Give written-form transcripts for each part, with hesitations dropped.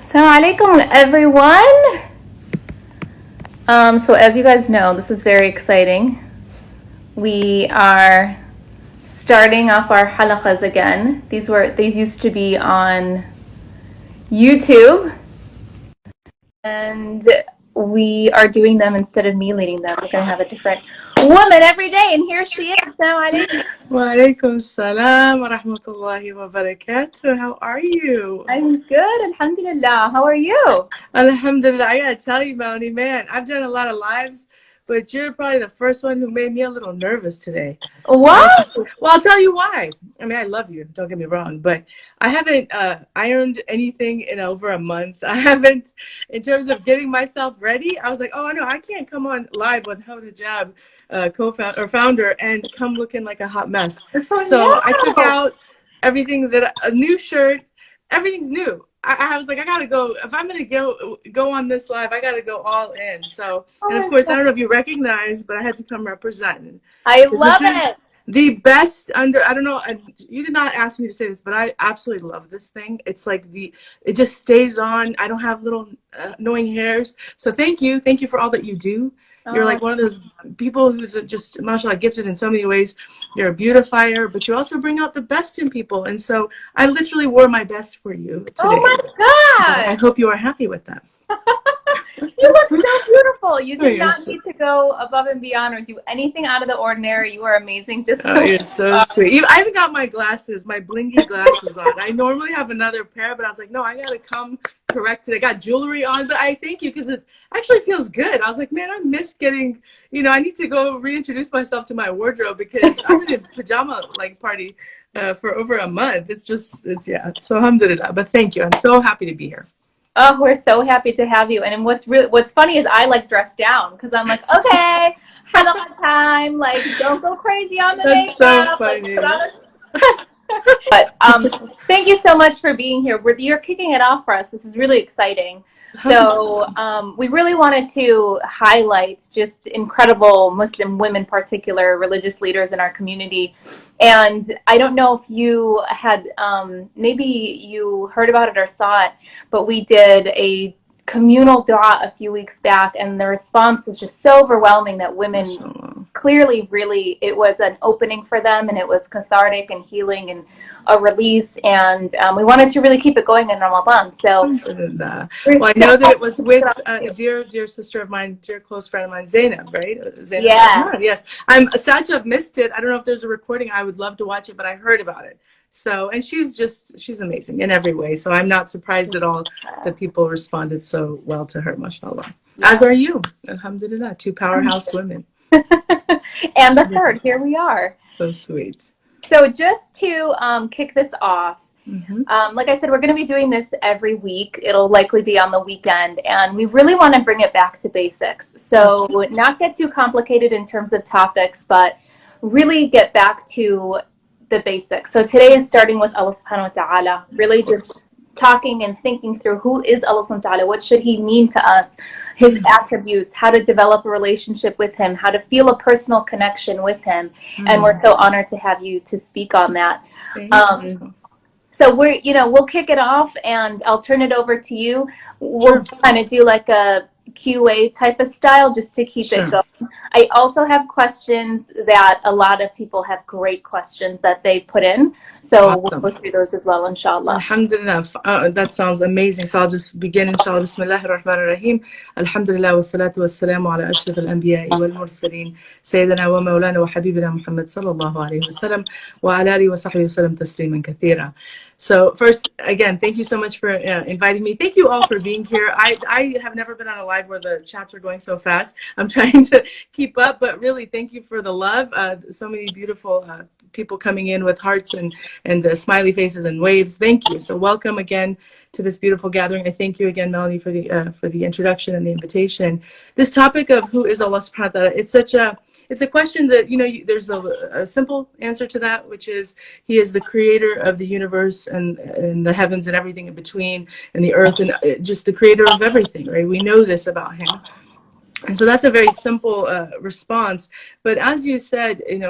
Assalamu alaikum, everyone. So as you guys know, this is very exciting. We are starting off our halaqas again. These used to be on YouTube, and we are doing them instead of me leading them. We're gonna have a different woman every day, and here she is. Assalamu alaikum. Wa alaikum salam wa rahmatullahi wa barakatuh. How are you? I'm good, alhamdulillah. How are you? Alhamdulillah. I gotta tell you, Melanie, man, I've done a lot of lives, but you're probably the first one who made me a little nervous today. What? Well, I'll tell you why. I mean, I love you, don't get me wrong, but I haven't ironed anything in over a month. I haven't, in terms of getting myself ready, I was like, oh, no, I can't come on live with Haute Hijab, co-founder or founder, and come looking like a hot mess. So I took out everything, a new shirt, everything's new. I was like, I gotta go. If I'm gonna go on this live, I gotta go all in. So, and of course, I don't know if you recognize, but I had to come representing. I love it. The best under, I don't know, you did not ask me to say this, but I absolutely love this thing. It's like it just stays on. I don't have little annoying hairs. So thank you for all that you do. You're like one of those people who's just, mashallah, gifted in so many ways. You're a beautifier, but you also bring out the best in people. And so I literally wore my best for you today. Oh my God. I hope you are happy with that. You look so beautiful. You did not need to go above and beyond or do anything out of the ordinary. You are amazing. Just you're so sweet. I even got my glasses, my blingy glasses on. I normally have another pair, but I was like, no, I gotta come corrected. I got jewelry on, but I thank you because it actually feels good. I was like, man, I miss getting, I need to go reintroduce myself to my wardrobe because I'm in a pajama party for over a month. It's yeah. So alhamdulillah. But thank you. I'm so happy to be here. Oh, we're so happy to have you. And what's funny is I dress down because I'm like, okay, halaqa time. Don't go crazy on the makeup. That's so funny. But thank you so much for being here. You're kicking it off for us. This is really exciting. So we really wanted to highlight just incredible Muslim women, particular religious leaders in our community. And I don't know if you had, maybe you heard about it or saw it, but we did a communal dua a few weeks back, and the response was just so overwhelming that women clearly really, it was an opening for them, and it was cathartic and healing and a release, and we wanted to really keep it going in Ramadan. So well, I know that it was with a dear sister of mine, dear close friend of mine, Zainab, right? Zainab, yeah. Yes. I'm sad to have missed it. I don't know if there's a recording. I would love to watch it, but I heard about it. So, and she's amazing in every way. So I'm not surprised at all that people responded so well to her, mashallah. As are you, alhamdulillah, two powerhouse women. And the third, here we are. So sweet. So just to kick this off, like I said, we're going to be doing this every week. It'll likely be on the weekend, and we really want to bring it back to basics. So not get too complicated in terms of topics, but really get back to the basics. So today is starting with Allah subhanahu wa ta'ala, really just talking and thinking through who is Allah subhanahu wa ta'ala, what should he mean to us, his attributes, how to develop a relationship with him, how to feel a personal connection with him. And we're so honored to have you to speak on that. So we'll kick it off, and I'll turn it over to you. We'll kind of do like a QA type of style just to keep it going. I also have questions that a lot of people have great questions that they put in. So we'll go through those as well, inshallah. Alhamdulillah. That sounds amazing. So I'll just begin, inshallah. Bismillah ar-Rahman ar-Rahim. Alhamdulillah wa salatu wa salamu ala ashraf al-anbiya'i wal mursaleen. Sayyidina wa maulana wa habibina Muhammad sallallahu alayhi wa sallam. Wa ala alihi wa sahbihi wa sallam tasliman kathira. So first, again, thank you so much for inviting me. Thank you all for being here. I have never been on a live where the chats are going so fast. I'm trying to keep up, but really thank you for the love. So many beautiful people coming in with hearts and smiley faces and waves. Thank you. So welcome again to this beautiful gathering. I thank you again, Melanie, for the introduction and the invitation. This topic of who is Allah subhanahu wa ta'ala, it's a question that, there's a simple answer to that, which is he is the creator of the universe and the heavens and everything in between, and the earth, and just the creator of everything, right? We know this about him. And so that's a very simple response. But as you said, in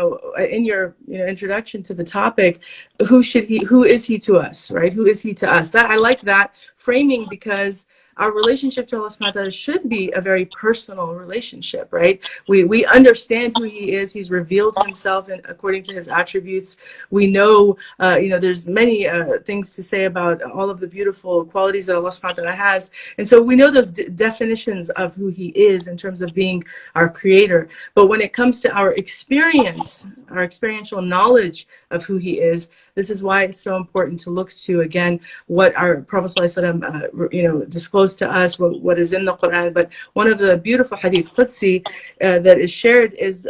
your introduction to the topic, who is he to us, right? Who is he to us? That I like that framing, because our relationship to Allah subhanahu wa ta'ala should be a very personal relationship, right? We understand who he is. He's revealed himself according to his attributes. We know, there's many things to say about all of the beautiful qualities that Allah subhanahu wa ta'ala has. And so we know those definitions of who he is in terms of being our creator. But when it comes to our experience, our experiential knowledge of who he is, this is why it's so important to look to, again, what our Prophet ﷺ, disclosed to us, what is in the Quran. But one of the beautiful hadith Qudsi that is shared is,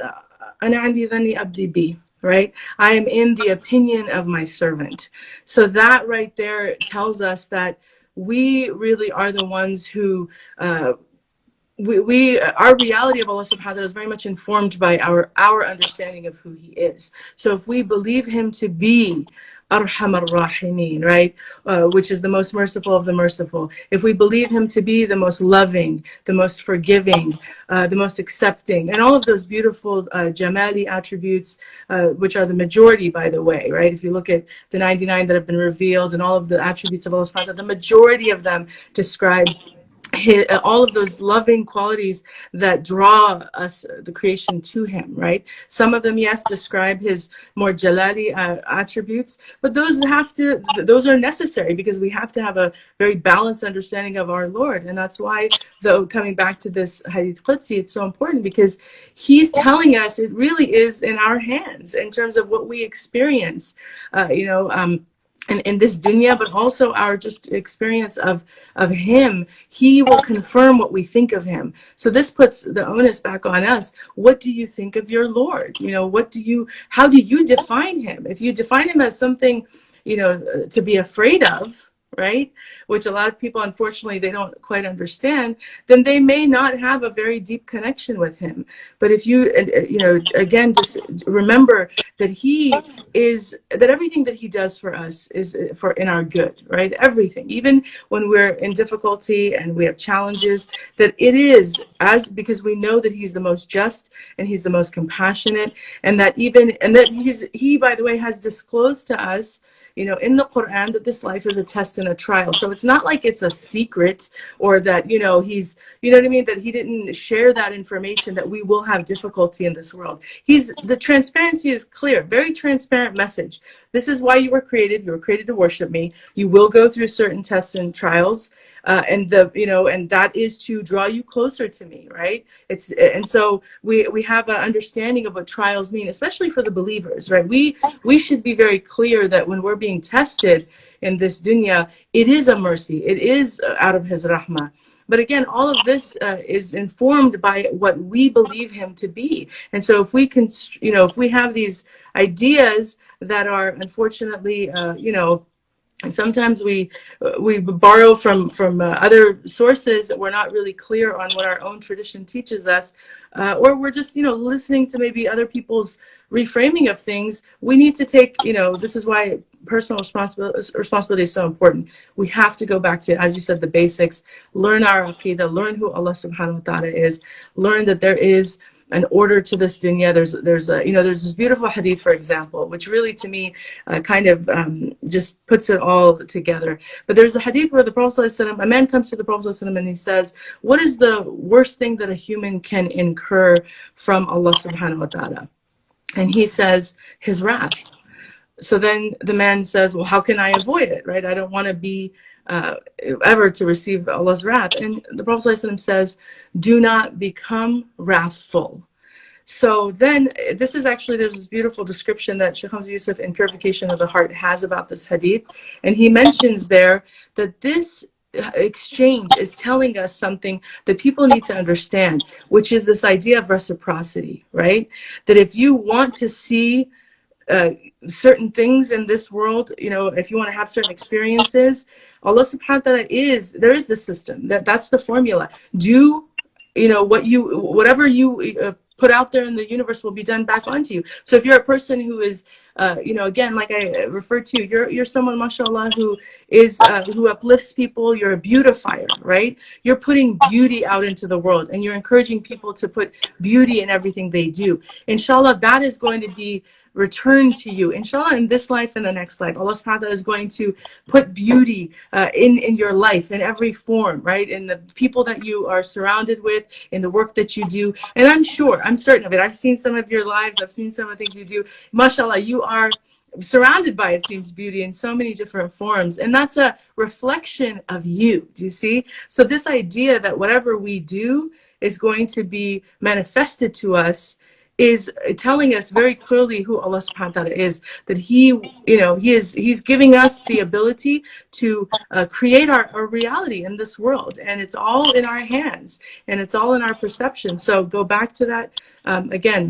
أَنَا عَنْدِي ظَنِّ أَبْدِي بِي. Right? I am in the opinion of my servant. So that right there tells us that we really are the ones who our reality of Allah subhanahu wa ta'ala is very much informed by our understanding of who he is. So if we believe him to be Arhamar Rahimin, right, which is the most merciful of the merciful, if we believe him to be the most loving, the most forgiving, the most accepting, and all of those beautiful Jamali attributes, which are the majority, by the way, right? If you look at the 99 that have been revealed and all of the attributes of Allah subhanahu wa ta'ala, the majority of them describe all of those loving qualities that draw us, the creation, to him, right? Some of them, yes, describe his more jalali attributes, but those are necessary, because we have to have a very balanced understanding of our Lord. And that's why, though, coming back to this hadith Qudsi, it's so important, because he's telling us it really is in our hands in terms of what we experience, in this dunya, but also our just experience of him. He will confirm what we think of him. So this puts the onus back on us. What do you think of your Lord? How do you define him? If you define him as something, to be afraid of, right, which a lot of people, unfortunately, they don't quite understand, then they may not have a very deep connection with him. But if you, again, just remember that that everything that he does for us is in our good, right? Everything, even when we're in difficulty and we have challenges, that it is because we know that he's the most just and he's the most compassionate, and that he, by the way, has disclosed to us, in the Quran, that this life is a test and a trial. So it's not like it's a secret, or that, he's, what I mean, that he didn't share that information, that we will have difficulty in this world. The transparency is clear, very transparent message. This is why you were created. You were created to worship me. You will go through certain tests and trials. And that is to draw you closer to me, right? And so we have an understanding of what trials mean, especially for the believers, right? We should be very clear that when we're being tested in this dunya, it is a mercy. It is out of his rahmah. But again, all of this is informed by what we believe him to be. And so if we can, if we have these ideas that are unfortunately, and sometimes we borrow from other sources that we're not really clear on what our own tradition teaches us, or we're just listening to maybe other people's reframing of things. We need to take, this is why personal responsibility is so important. We have to go back to, as you said, the basics, learn our aqidah, learn who Allah subhanahu wa ta'ala is, learn that there is an order to this dunya. There's this beautiful hadith, for example, which really, to me, kind of just puts it all together. But there's a hadith where the Prophet ﷺ, a man comes to the Prophet ﷺ and he says, what is the worst thing that a human can incur from Allah subhanahu wa ta'ala? And he says, his wrath. So then the man says, well, how can I avoid it, right? I don't want to be ever to receive Allah's wrath. And the Prophet ﷺ says, do not become wrathful. So then this is actually, there's this beautiful description that Shaykh Hamza Yusuf in Purification of the Heart has about this hadith. And he mentions there that this exchange is telling us something that people need to understand, which is this idea of reciprocity, right? That if you want to see certain things in this world, if you want to have certain experiences, Allah subhanahu wa ta'ala there is the system, that's the formula. Do whatever you put out there in the universe will be done back onto you. So if you're a person who is, again, like I referred to, you're someone, mashallah, who is who uplifts people. You're a beautifier, right? You're putting beauty out into the world, and you're encouraging people to put beauty in everything they do. Inshallah, that is going to be returned to you, inshallah, in this life and the next life. Allah subhanahu wa ta'ala is going to put beauty in your life in every form, right? In the people that you are surrounded with, in the work that you do. And I'm certain of it. I've seen some of your lives. I've seen some of the things you do. Mashallah, you are surrounded by, it seems, beauty in so many different forms. And that's a reflection of you. Do you see? So this idea that whatever we do is going to be manifested to us is telling us very clearly who Allah subhanahu wa ta'ala is, that he's giving us the ability to create our reality in this world, and it's all in our hands, and it's all in our perception. So go back to that again.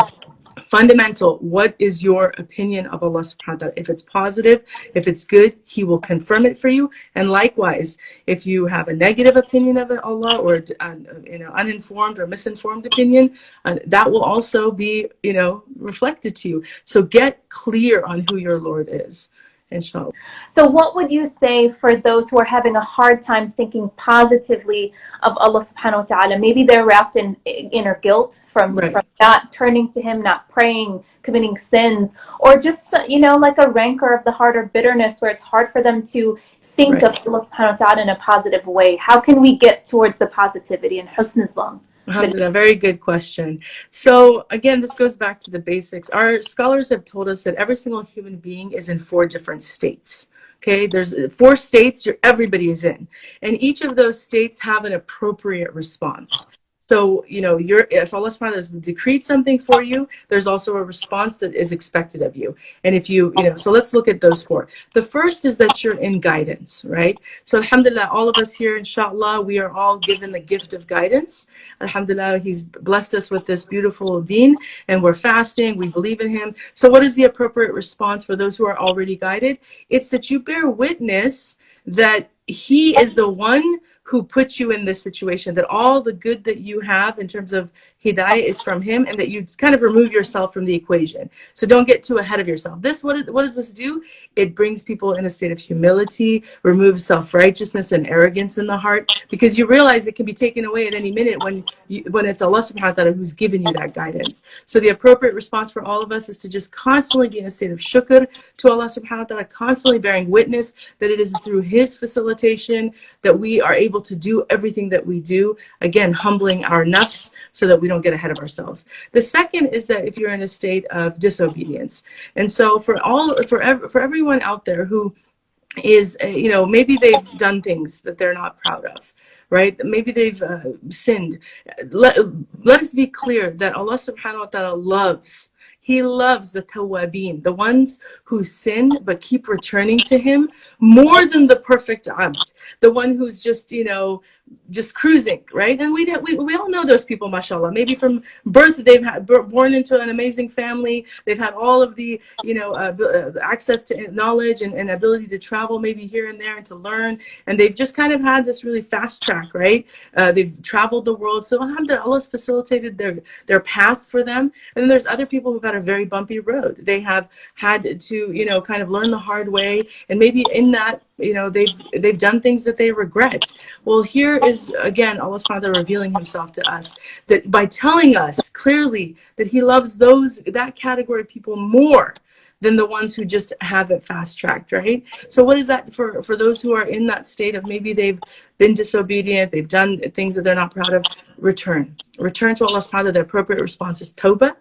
Fundamental, what is your opinion of Allah subhanahu wa ta'ala? If it's positive, if it's good, He will confirm it for you. And likewise, if you have a negative opinion of Allah, or uninformed or misinformed opinion, that will also be reflected to you. So get clear on who your Lord is, inshallah. So what would you say for those who are having a hard time thinking positively of Allah subhanahu wa ta'ala? Maybe they're wrapped in inner guilt from not turning to Him, not praying, committing sins, or just, like a rancor of the heart or bitterness where it's hard for them to think of Allah subhanahu wa ta'ala in a positive way. How can we get towards the positivity in Husn Islam? Alhamdulillah, very good question. So again, this goes back to the basics. Our scholars have told us that every single human being is in 4 different states. Okay, there's 4 states everybody is in, and each of those states have an appropriate response. So, if Allah subhanahu wa ta'ala has decreed something for you, there's also a response that is expected of you. And if so let's look at those 4. The first is that you're in guidance, right? So alhamdulillah, all of us here, inshallah, we are all given the gift of guidance. Alhamdulillah, He's blessed us with this beautiful deen, and we're fasting, we believe in Him. So what is the appropriate response for those who are already guided? It's that you bear witness that He is the one who put you in this situation, that all the good that you have in terms of hidayah is from Him, and that you kind of remove yourself from the equation. So don't get too ahead of yourself. What does this do? It brings people in a state of humility, removes self-righteousness and arrogance in the heart, because you realize it can be taken away at any minute when it's Allah subhanahu wa ta'ala who's given you that guidance. So the appropriate response for all of us is to just constantly be in a state of shukr to Allah subhanahu wa ta'ala, constantly bearing witness that it is through His facilitation that we are able to do everything that we do. Again, humbling our nafs so that we don't get ahead of ourselves. The second is that if you're in a state of disobedience, and so for everyone out there who is, maybe they've done things that they're not proud of, right? Maybe they've sinned. Let us be clear that Allah subhanahu wa ta'ala loves. He loves the tawabin, the ones who sin but keep returning to Him, more than the perfect abd, the one who's just cruising, right? And we all know those people, mashallah. Maybe from birth they've born into an amazing family. They've had all of the access to knowledge and ability to travel maybe here and there and to learn, and they've just kind of had this really fast track, right? They've traveled the world, so alhamdulillah, Allah's facilitated their path for them. And then there's other people who've had a very bumpy road. They have had to kind of learn the hard way, and maybe in that they've done things that they regret. Well, here is again Allah subhanahu wa ta'ala revealing Himself to us, that by telling us clearly that He loves that category of people more than the ones who just have it fast tracked, right? So what is that for those who are in that state of maybe they've been disobedient, they've done things that they're not proud of? Return to Allah subhanahu wa ta'ala. The appropriate response is tawbah,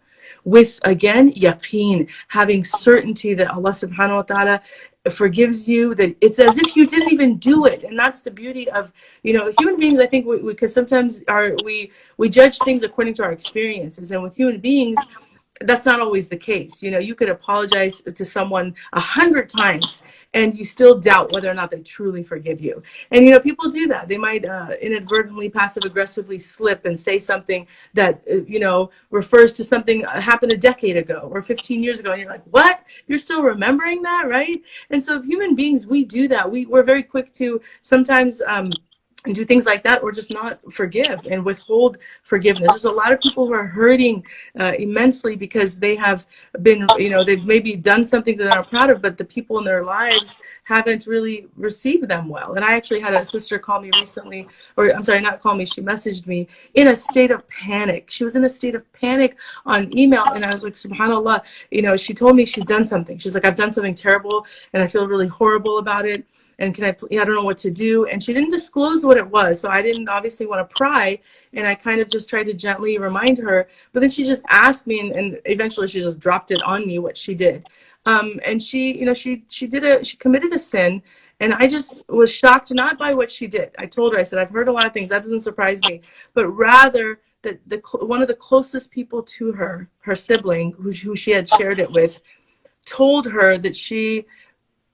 with again yaqeen, having certainty that Allah subhanahu wa ta'ala forgives you, that it's as if you didn't even do it. And that's the beauty of human beings. I think because sometimes we judge things according to our experiences, and with human beings that's not always the case. You could apologize to someone 100 times and you still doubt whether or not they truly forgive you. And people do that. They might inadvertently, passive aggressively slip and say something that refers to something happened a decade ago or 15 years ago, and you're like, what? You're still remembering that, right? And so human beings, we do that. We're very quick to sometimes and do things like that, or just not forgive and withhold forgiveness. There's a lot of people who are hurting immensely because they have been, they've maybe done something that they're not proud of, but the people in their lives haven't really received them well. And I actually had a sister call me recently, or I'm sorry, not call me, she messaged me in a state of panic. She was in a state of panic on email, and I was like, subhanAllah, she told me she's done something. She's like, I've done something terrible and I feel really horrible about it. And I don't know what to do. And she didn't disclose what it was. So I didn't obviously want to pry. And I kind of just tried to gently remind her. But then she just asked me, and eventually she just dropped it on me, what she did. And she committed a sin. And I just was shocked, not by what she did. I told her, I said, I've heard a lot of things. That doesn't surprise me. But rather that one of the closest people to her sibling, who she had shared it with, told her that she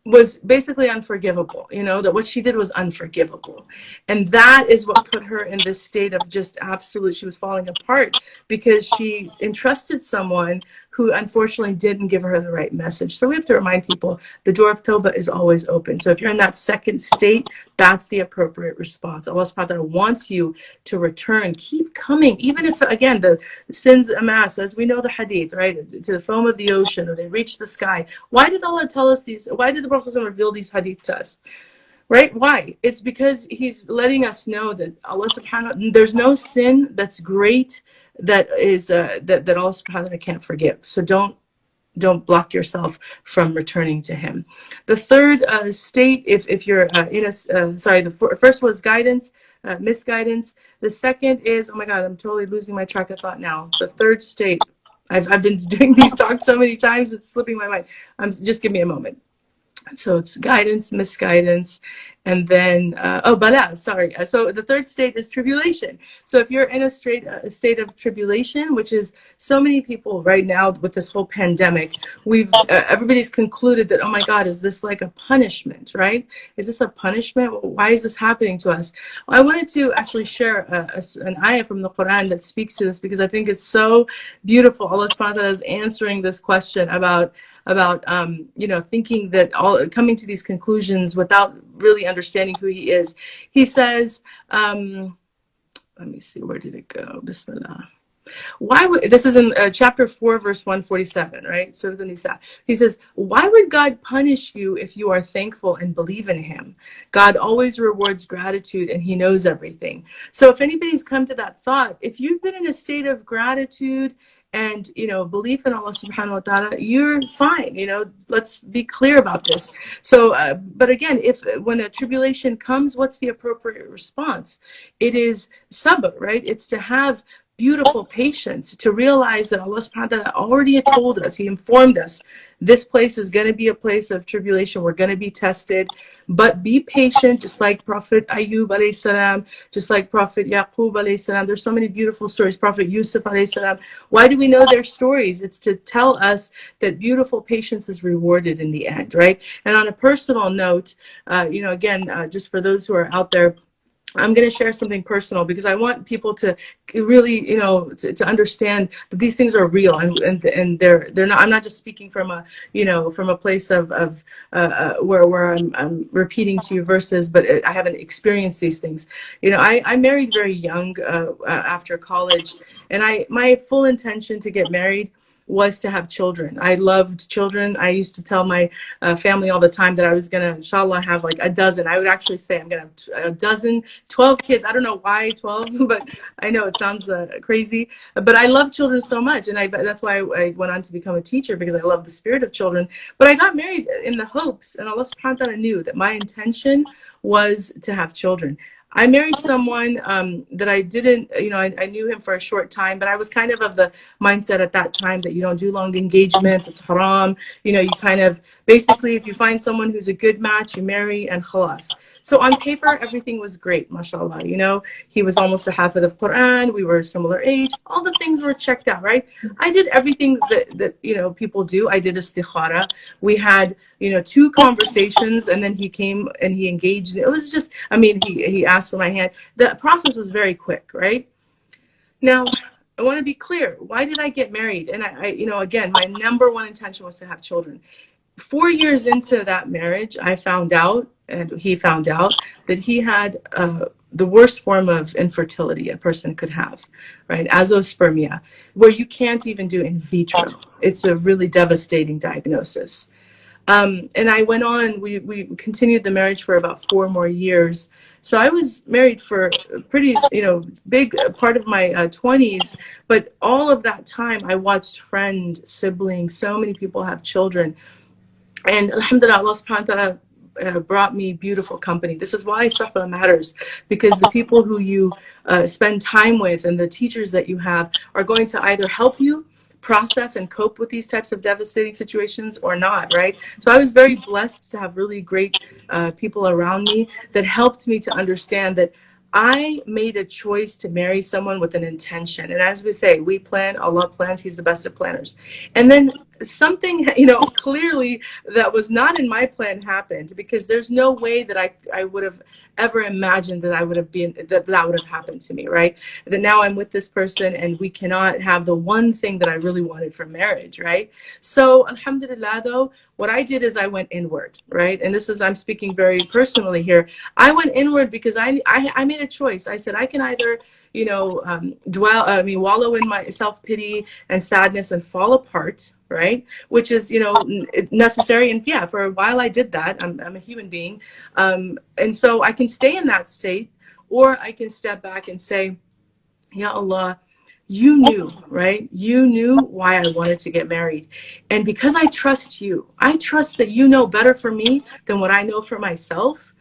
was basically unforgivable, that what she did was unforgivable. And that is what put her in this state of just absolute, she was falling apart because she entrusted someone who unfortunately didn't give her the right message. So we have to remind people the door of Tawbah is always open. So if you're in that second state, that's the appropriate response. Allah subhanahu wa ta'ala wants you to return, keep coming, even if, again, the sins amass, as we know the hadith, right, to the foam of the ocean, or they reach the sky. Why did Allah tell us these? Why did the Prophet reveal these hadith to us? Right? Why? It's because he's letting us know that Allah subhanahu wa ta'ala, there's no sin that's great that is that Allah subhanahu wa ta'ala can't forgive. So don't block yourself from returning to him. The third state, if you're the first was guidance, misguidance. The second is, oh my God, I'm totally losing my track of thought now. The third state, I've been doing these talks so many times, it's slipping my mind. Just give me a moment. So it's guidance, misguidance, and then bala. Sorry. So the third state is tribulation. So if you're in a state of tribulation, which is so many people right now with this whole pandemic, everybody's concluded that, oh my God, is this like a punishment, right? Is this a punishment? Why is this happening to us? I wanted to actually share an ayah from the Quran that speaks to this, because I think it's so beautiful. Allah subhanahu wa ta'ala is answering this question about thinking that coming to these conclusions without really understanding who he is. He says, let me see, where did it go? Bismillah. This is in chapter 4, verse 147, right? Surah An-Nisa. He says, why would God punish you if you are thankful and believe in him? God always rewards gratitude, and he knows everything. So if anybody's come to that thought, if you've been in a state of gratitude and belief in Allah subhanahu wa ta'ala, you're fine. Let's be clear about this. So but again, when a tribulation comes, what's the appropriate response? It is sabr, right? It's to have beautiful patience, to realize that Allah subhanahu wa ta'ala already told us, he informed us, this place is going to be a place of tribulation. We're going to be tested, but be patient, just like Prophet Ayub alayhi salam, just like Prophet Yaqub alayhi salam. There's so many beautiful stories. Prophet Yusuf alayhi salam. Why do we know their stories? It's to tell us that beautiful patience is rewarded in the end, right? And on a personal note, just for those who are out there, I'm going to share something personal, because I want people to really, to understand that these things are real, and they're not. I'm not just speaking from a place of where I'm repeating to you verses, but I haven't experienced these things. I married very young after college, and my full intention to get married was to have children. I loved children. I used to tell my family all the time that I was going to, inshallah, have like a dozen. I would actually say I'm going to have a dozen, 12 kids. I don't know why 12, but I know it sounds crazy. But I love children so much. And that's why I went on to become a teacher, because I love the spirit of children. But I got married in the hopes, and Allah subhanahu wa ta'ala knew that my intention was to have children. I married someone that I didn't, I knew him for a short time, but I was kind of the mindset at that time that you don't do long engagements, it's haram. You kind of, basically, if you find someone who's a good match, you marry and khalas. So on paper, everything was great, mashallah. He was almost a half of the Quran, we were a similar age, all the things were checked out, right? I did everything that people do. I did istikhara. We had, 2 conversations, and then he came and he engaged. It was just, he asked for my hand. The process was very quick, right? Now, I want to be clear. Why did I get married? And I again, my number one intention was to have children. 4 years into that marriage, I found out, and he found out, that he had the worst form of infertility a person could have, right? Azoospermia, where you can't even do in vitro. It's a really devastating diagnosis. And I went on, we continued the marriage for about 4 more years. So I was married for a pretty, big part of my 20s. But all of that time, I watched friends, siblings, so many people have children. And alhamdulillah, Allah subhanahu wa ta'ala brought me beautiful company. This is why suhbah matters, because the people who you spend time with and the teachers that you have are going to either help you process and cope with these types of devastating situations or not, right? So I was very blessed to have really great people around me that helped me to understand that I made a choice to marry someone with an intention. And as we say, we plan, Allah plans, He's the best of planners. And then something, clearly that was not in my plan happened, because there's no way that I would have ever imagined that I would have been, that would have happened to me, right? That now I'm with this person and we cannot have the one thing that I really wanted for marriage, right? So alhamdulillah, though, what I did is I went inward, right? And this is, I'm speaking very personally here. I went inward because I made a choice. I said, I can either, wallow in my self-pity and sadness and fall apart, right? Which is, necessary. And yeah, for a while I did that. I'm a human being. And so I can stay in that state, or I can step back and say, Ya Allah, you knew, right? You knew why I wanted to get married. And because I trust you, I trust that you know better for me than what I know for myself.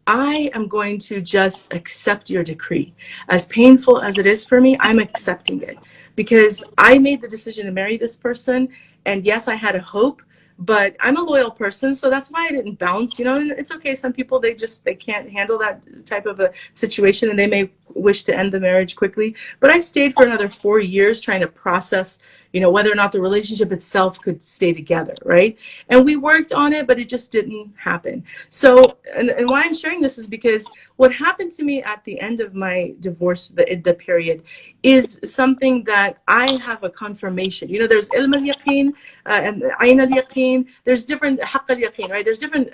I am going to just accept your decree. As painful as it is for me, I'm accepting it because I made the decision to marry this person. And yes, I had a hope, but I'm a loyal person. So that's why I didn't bounce, and it's okay. Some people, they can't handle that type of a situation and they may wish to end the marriage quickly. But I stayed for another 4 years trying to process, whether or not the relationship itself could stay together, right? And we worked on it, but it just didn't happen. So, and why I'm sharing this is because what happened to me at the end of my divorce, the period, is something that I have a confirmation. There's ilm al-yaqeen and ayn al-yaqeen. There's different haqq al-yaqeen, right? There's different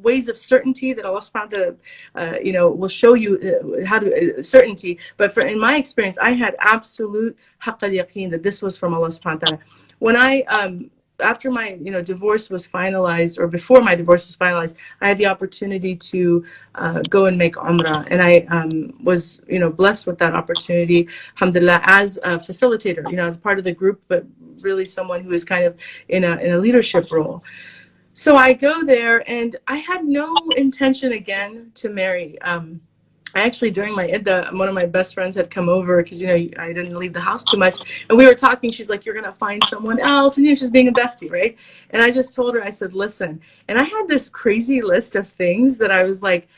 ways of certainty that Allah subhanahu wa ta'ala, will show you how to certainty. But in my experience, I had absolute haqq al-yaqeen that this was from Allah subhanahu wa ta'ala. When after my divorce was finalized, or before my divorce was finalized, I had the opportunity to go and make umrah, and I was blessed with that opportunity, alhamdulillah, as a facilitator, as part of the group, but really someone who is kind of in a leadership role. So I go there, and I had no intention again to marry. I actually, during my iddah, one of my best friends had come over because, I didn't leave the house too much. And we were talking. She's like, you're going to find someone else. And she's being a bestie, right? And I just told her, I said, listen. And I had this crazy list of things that I was like,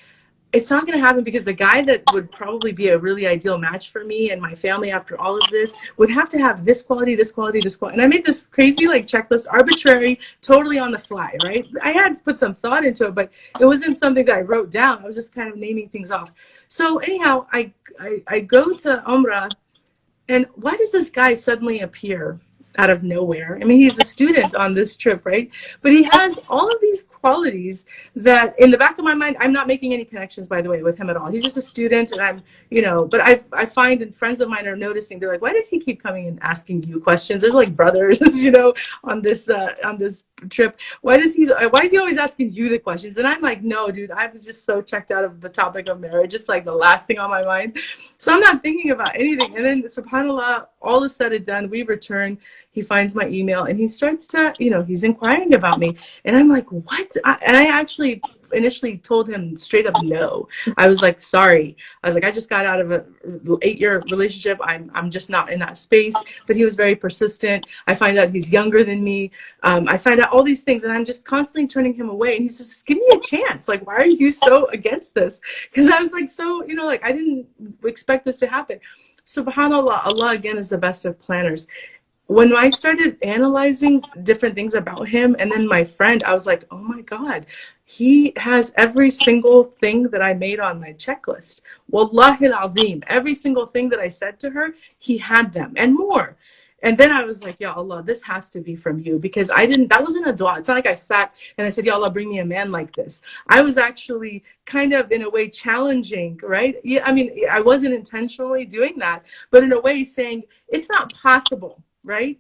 it's not going to happen, because the guy that would probably be a really ideal match for me and my family after all of this would have to have this quality, this quality, this quality. And I made this crazy checklist, arbitrary, totally on the fly, right? I had to put some thought into it, but it wasn't something that I wrote down. I was just kind of naming things off. So anyhow, I go to Umrah, and why does this guy suddenly appear out of nowhere? I mean, he's a student on this trip, right? But he has all of these qualities that in the back of my mind, I'm not making any connections, by the way, with him at all. He's just a student, and I'm, but I find, and friends of mine are noticing, they're like, why does he keep coming and asking you questions? There's like brothers, on this trip. Why is he always asking you the questions? And I'm like, no, dude, I was just so checked out of the topic of marriage. It's like the last thing on my mind. So I'm not thinking about anything. And then subhanAllah, all is said and done, we return. He finds my email and he starts to, he's inquiring about me. And I'm like, what? And I actually initially told him straight up no. I was like, sorry. I was like, I just got out of a 8-year relationship. I'm just not in that space. But he was very persistent. I find out he's younger than me. I find out all these things, and I'm just constantly turning him away. And he's just, give me a chance. Like, why are you so against this? Because I was like, so, I didn't expect this to happen. SubhanAllah, Allah again is the best of planners. When I started analyzing different things about him, and then my friend, I was like, oh my God, he has every single thing that I made on my checklist. Wallahi al-azim, every single thing that I said to her, he had them and more. And then I was like, Ya Allah, this has to be from you, because that wasn't a dua. It's not like I sat and I said, Ya Allah, bring me a man like this. I was actually kind of in a way challenging, right? Yeah, I mean, I wasn't intentionally doing that, but in a way saying it's not possible, right?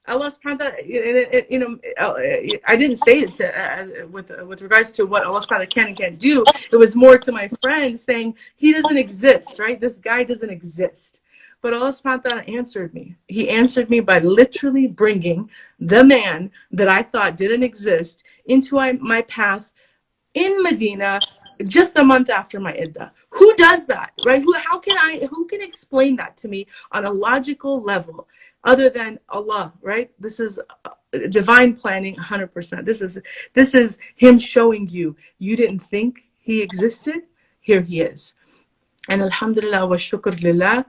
Allah subhanahu wa ta'ala, I didn't say it with regards to what Allah subhanahu wa ta'ala can and can't do. It was more to my friend saying, he doesn't exist, right? This guy doesn't exist. But Allah subhanahu wa ta'ala answered me. He answered me by literally bringing the man that I thought didn't exist into my path in Medina just a month after my iddah. Who does that, right? Who can explain that to me on a logical level other than Allah, right? This is divine planning 100%. This is him showing you didn't think he existed. Here he is. And alhamdulillah wa shukr lillah,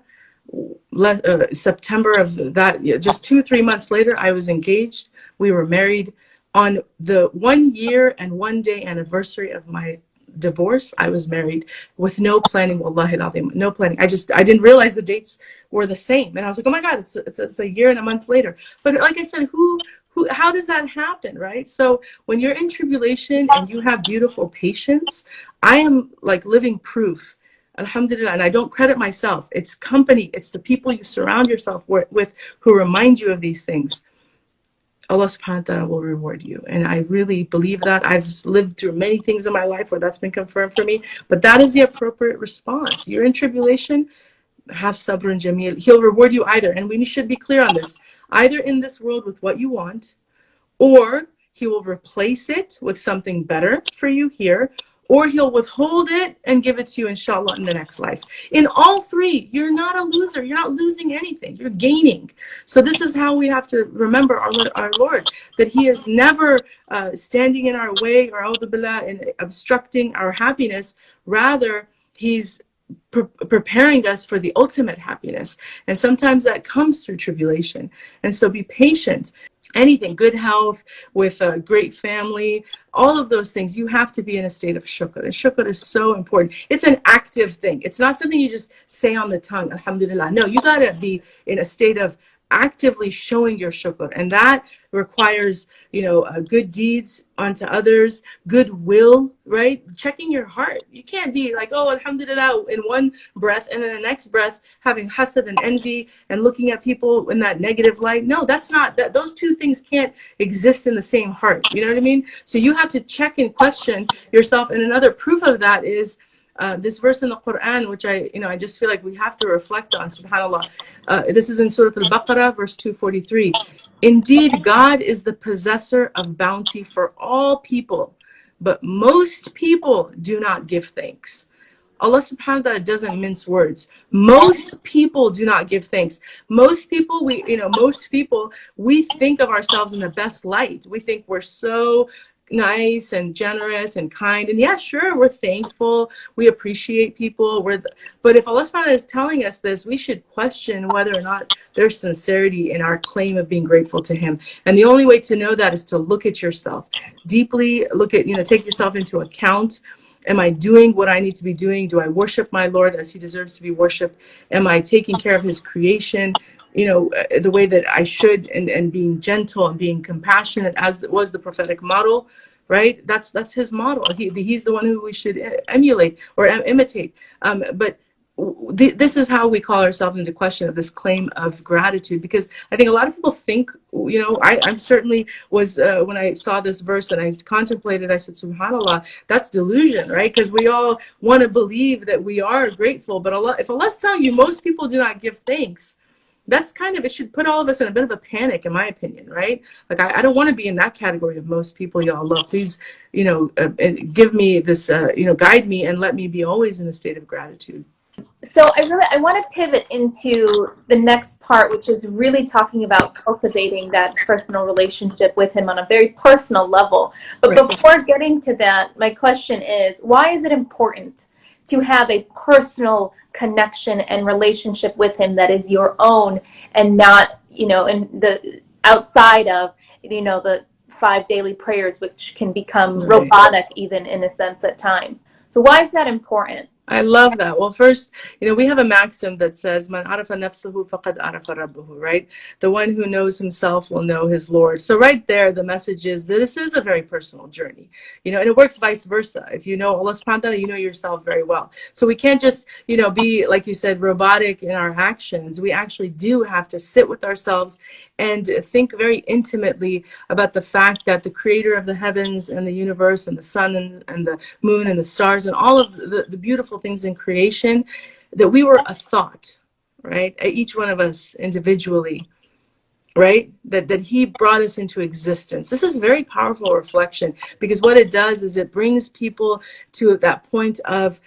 September of that, just 2-3 months later, I was engaged. We were married. On the 1 year and 1 day anniversary of my divorce, I was married with no planning. Wallahi al-azim, no planning. I didn't realize the dates were the same, and I was like, oh my God, it's a year and a month later. But like I said, how does that happen, right? So when you're in tribulation and you have beautiful patience, I am like living proof. Alhamdulillah, and I don't credit myself. It's company, it's the people you surround yourself with who remind you of these things. Allah subhanahu wa ta'ala will reward you. And I really believe that. I've lived through many things in my life where that's been confirmed for me. But that is the appropriate response. You're in tribulation, have sabr and jameel. He'll reward you either. And we should be clear on this. Either in this world with what you want, or he will replace it with something better for you here, or he'll withhold it and give it to you, inshallah, in the next life. In all three, you're not a loser. You're not losing anything. You're gaining. So this is how we have to remember our Lord, that he is never standing in our way or and obstructing our happiness. Rather, he's preparing us for the ultimate happiness. And sometimes that comes through tribulation. And so be patient. Anything, good health, with a great family, all of those things, you have to be in a state of shukr. And shukr is so important. It's an active thing. It's not something you just say on the tongue, alhamdulillah. No, you got to be in a state of actively showing your shukr. And that requires, good deeds onto others, goodwill, right? Checking your heart. You can't be like, oh, alhamdulillah, in one breath, and then the next breath having hasad and envy and looking at people in that negative light. No, that's not, those two things can't exist in the same heart. You know what I mean? So you have to check and question yourself. And another proof of that is this verse in the Quran, which I just feel like we have to reflect on, subhanAllah. This is in Surah Al-Baqarah, verse 243. Indeed, God is the possessor of bounty for all people, but most people do not give thanks. Allah subhanahu wa ta'ala doesn't mince words. Most people do not give thanks. Most people, we think of ourselves in the best light. We think we're so nice and generous and kind, and yeah, sure, we're thankful, we appreciate people, but if Allah subhanahu wa ta'ala is telling us this, we should question whether or not there's sincerity in our claim of being grateful to him. And the only way to know that is to look at yourself deeply, take yourself into account. Am I doing what I need to be doing? Do I worship my Lord as he deserves to be worshiped? Am I taking care of his creation the way that I should, and being gentle and being compassionate as was the prophetic model, right? That's his model. He's the one who we should emulate or imitate. But this is how we call ourselves into question of this claim of gratitude, because I think a lot of people think, I certainly was, when I saw this verse and I contemplated, I said, subhanAllah, that's delusion, right? Because we all want to believe that we are grateful, but if Allah's telling you most people do not give thanks, that's it should put all of us in a bit of a panic, in my opinion, right? Like, I don't want to be in that category of most people, ya Allah. Please, give me this, guide me and let me be always in a state of gratitude. So I want to pivot into the next part, which is really talking about cultivating that personal relationship with him on a very personal level. But right. Before getting to that, my question is, why is it important to have a personal connection and relationship with him that is your own, and not, in the outside of, the 5 daily prayers, which can become robotic even in a sense at times? So why is that important? I love that. Well, first, we have a maxim that says, "Man arafa nafsuhu faqad arafa rabbuhu," right? The one who knows himself will know his Lord. So right there, the message is that this is a very personal journey, and it works vice versa. If you know Allah subhanahu wa ta'ala, you know yourself very well. So we can't just, be, like you said, robotic in our actions. We actually do have to sit with ourselves and think very intimately about the fact that the creator of the heavens and the universe and the sun and the moon and the stars and all of the beautiful things in creation, that we were a thought, right? Each one of us individually, right? That he brought us into existence. This is very powerful reflection, because what it does is it brings people to that point of,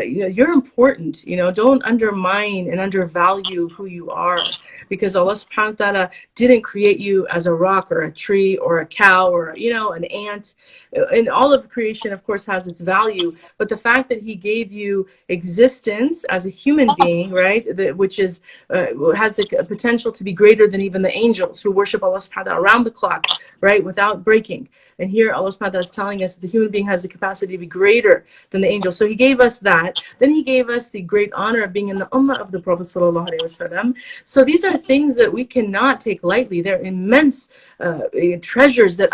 you're important, don't undermine and undervalue who you are, because Allah subhanahu wa ta'ala didn't create you as a rock or a tree or a cow or, an ant. And all of creation, of course, has its value. But the fact that he gave you existence as a human being, right, which is has the potential to be greater than even the angels who worship Allah subhanahu wa ta'ala around the clock, right, without breaking. And here Allah subhanahu wa ta'ala is telling us that the human being has the capacity to be greater than the angels. So he gave us that. Then he gave us the great honor of being in the ummah of the Prophet sallallahu alaihi wasallam. So these are things that we cannot take lightly. They're immense treasures that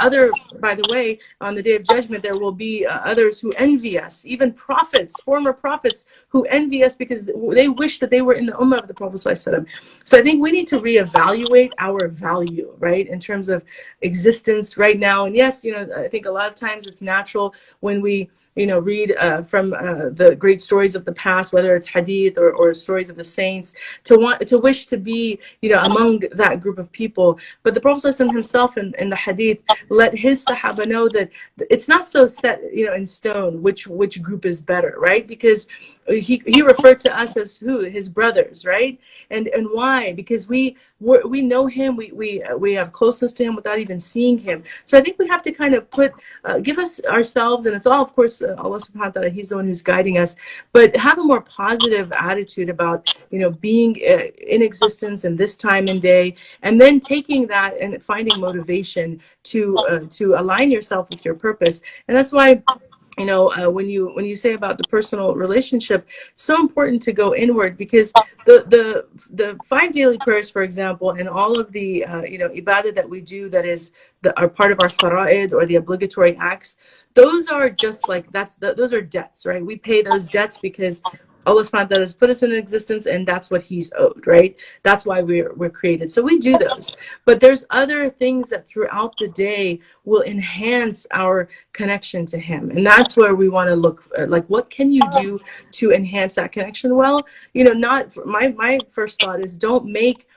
by the way, on the day of judgment, there will be others who envy us, even prophets, former prophets who envy us because they wish that they were in the ummah of the Prophet sallallahu alaihi wasallam. So I think we need to reevaluate our value, right, in terms of existence right now. And yes, I think a lot of times it's natural when we read from the great stories of the past, whether it's hadith or stories of the saints, to wish to be, among that group of people. But the Prophet ﷺ himself in the hadith let his sahaba know that it's not so set, in stone which group is better, right? Because he referred to us as his brothers, right? And why? Because we know him, we have closeness to him without even seeing him. So I think we have to kind of give us ourselves, and it's all, of course, Allah subhanahu wa ta'ala, he's the one who's guiding us, but have a more positive attitude about, being in existence in this time and day, and then taking that and finding motivation to align yourself with your purpose. And that's why, when you say about the personal relationship, it's so important to go inward, because the 5 daily prayers, for example, and all of the ibadah that we do that are part of our fara'id, or the obligatory acts, those are just like those are debts, right? We pay those debts because Allah subhanahu wa ta'ala has put us in existence, and that's what he's owed, right? That's why we're created. So we do those. But there's other things that throughout the day will enhance our connection to him. And that's where we want to look like, what can you do to enhance that connection? Well, not my first thought is, don't make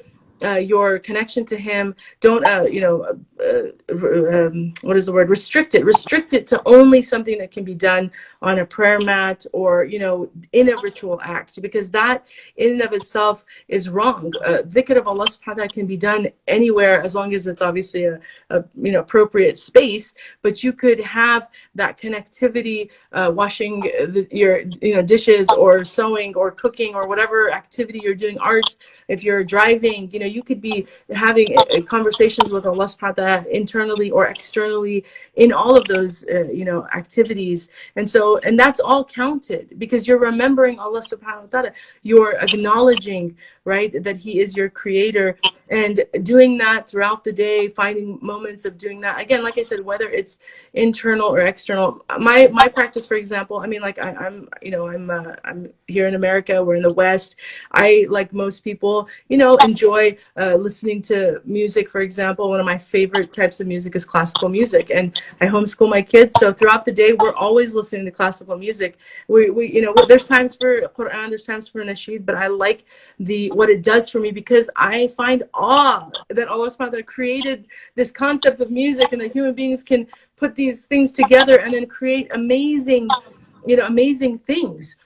your connection to him, don't what is the word, restrict it to only something that can be done on a prayer mat, or in a ritual act, because that in and of itself is wrong. Dhikr of Allah subhanahu wa ta'ala can be done anywhere, as long as it's obviously a appropriate space. But you could have that connectivity, washing your dishes, or sewing, or cooking, or whatever activity you're doing, art, if you're driving, you could be having conversations with Allah subhanahu wa ta'ala internally or externally in all of those activities. And that's all counted, because you're remembering Allah subhanahu wa ta'ala, you're acknowledging, right, that he is your creator, and doing that throughout the day, finding moments of doing that. Again, like I said, whether it's internal or external. My practice, for example, I mean, like I'm here in America, we're in the West. I, like most people, enjoy listening to music. For example, one of my favorite types of music is classical music, and I homeschool my kids. So throughout the day, we're always listening to classical music. There's times for Quran, there's times for Nasheed, but I like what it does for me, because I find awe that Allah subhanahu wa ta'ala created this concept of music, and that human beings can put these things together and then create amazing things.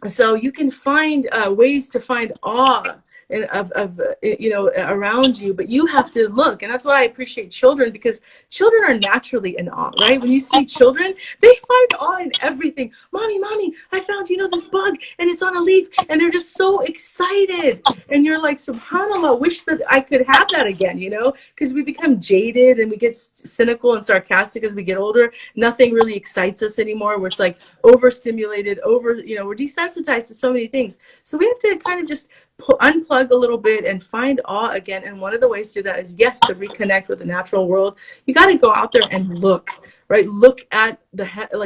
So you can find ways to find awe around you, but you have to look. And that's why I appreciate children, because children are naturally in awe, right? When you see children, they find awe in everything. Mommy, I found, this bug and it's on a leaf, and they're just so excited. And you're like, subhanAllah, wish that I could have that again, because we become jaded and we get cynical and sarcastic as we get older. Nothing really excites us anymore. Where it's like overstimulated, we're desensitized to so many things. So we have to kind of just unplug a little bit and find awe again. And one of the ways to do that is, yes, to reconnect with the natural world. You got to go out there and look, right? Look at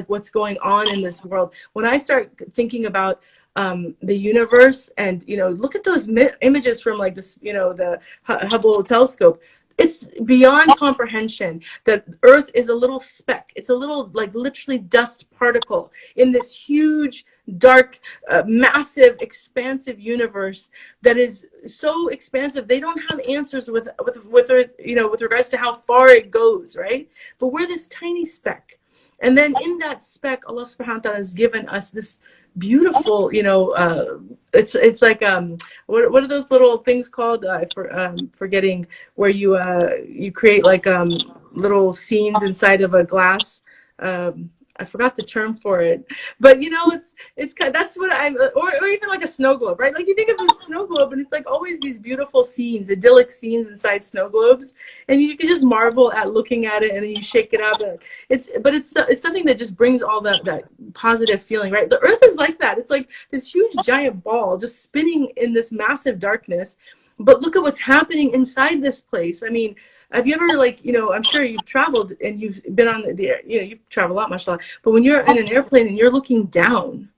what's going on in this world. When I start thinking about the universe, and look at those images from like this, the Hubble telescope. It's beyond comprehension that Earth is a little speck. It's a little, like, literally dust particle in this huge, dark, massive, expansive universe that is so expansive. They don't have answers with regards to how far it goes, right? But we're this tiny speck. And then in that speck, Allah subhanahu wa ta'ala has given us this beautiful, it's like what are those little things called? Forgetting, where you create like little scenes inside of a glass. I forgot the term for it, but it's kind of, that's what or even like a snow globe, right? Like you think of a snow globe, and it's like always these beautiful scenes, idyllic scenes inside snow globes, and you can just marvel at looking at it, and then you shake it up. It's something that just brings all that positive feeling, right? The Earth is like that. It's like this huge giant ball just spinning in this massive darkness. But look at what's happening inside this place. I mean, have you ever, I'm sure you've traveled and you've been on you travel a lot, mashallah. But when you're in an airplane and you're looking down,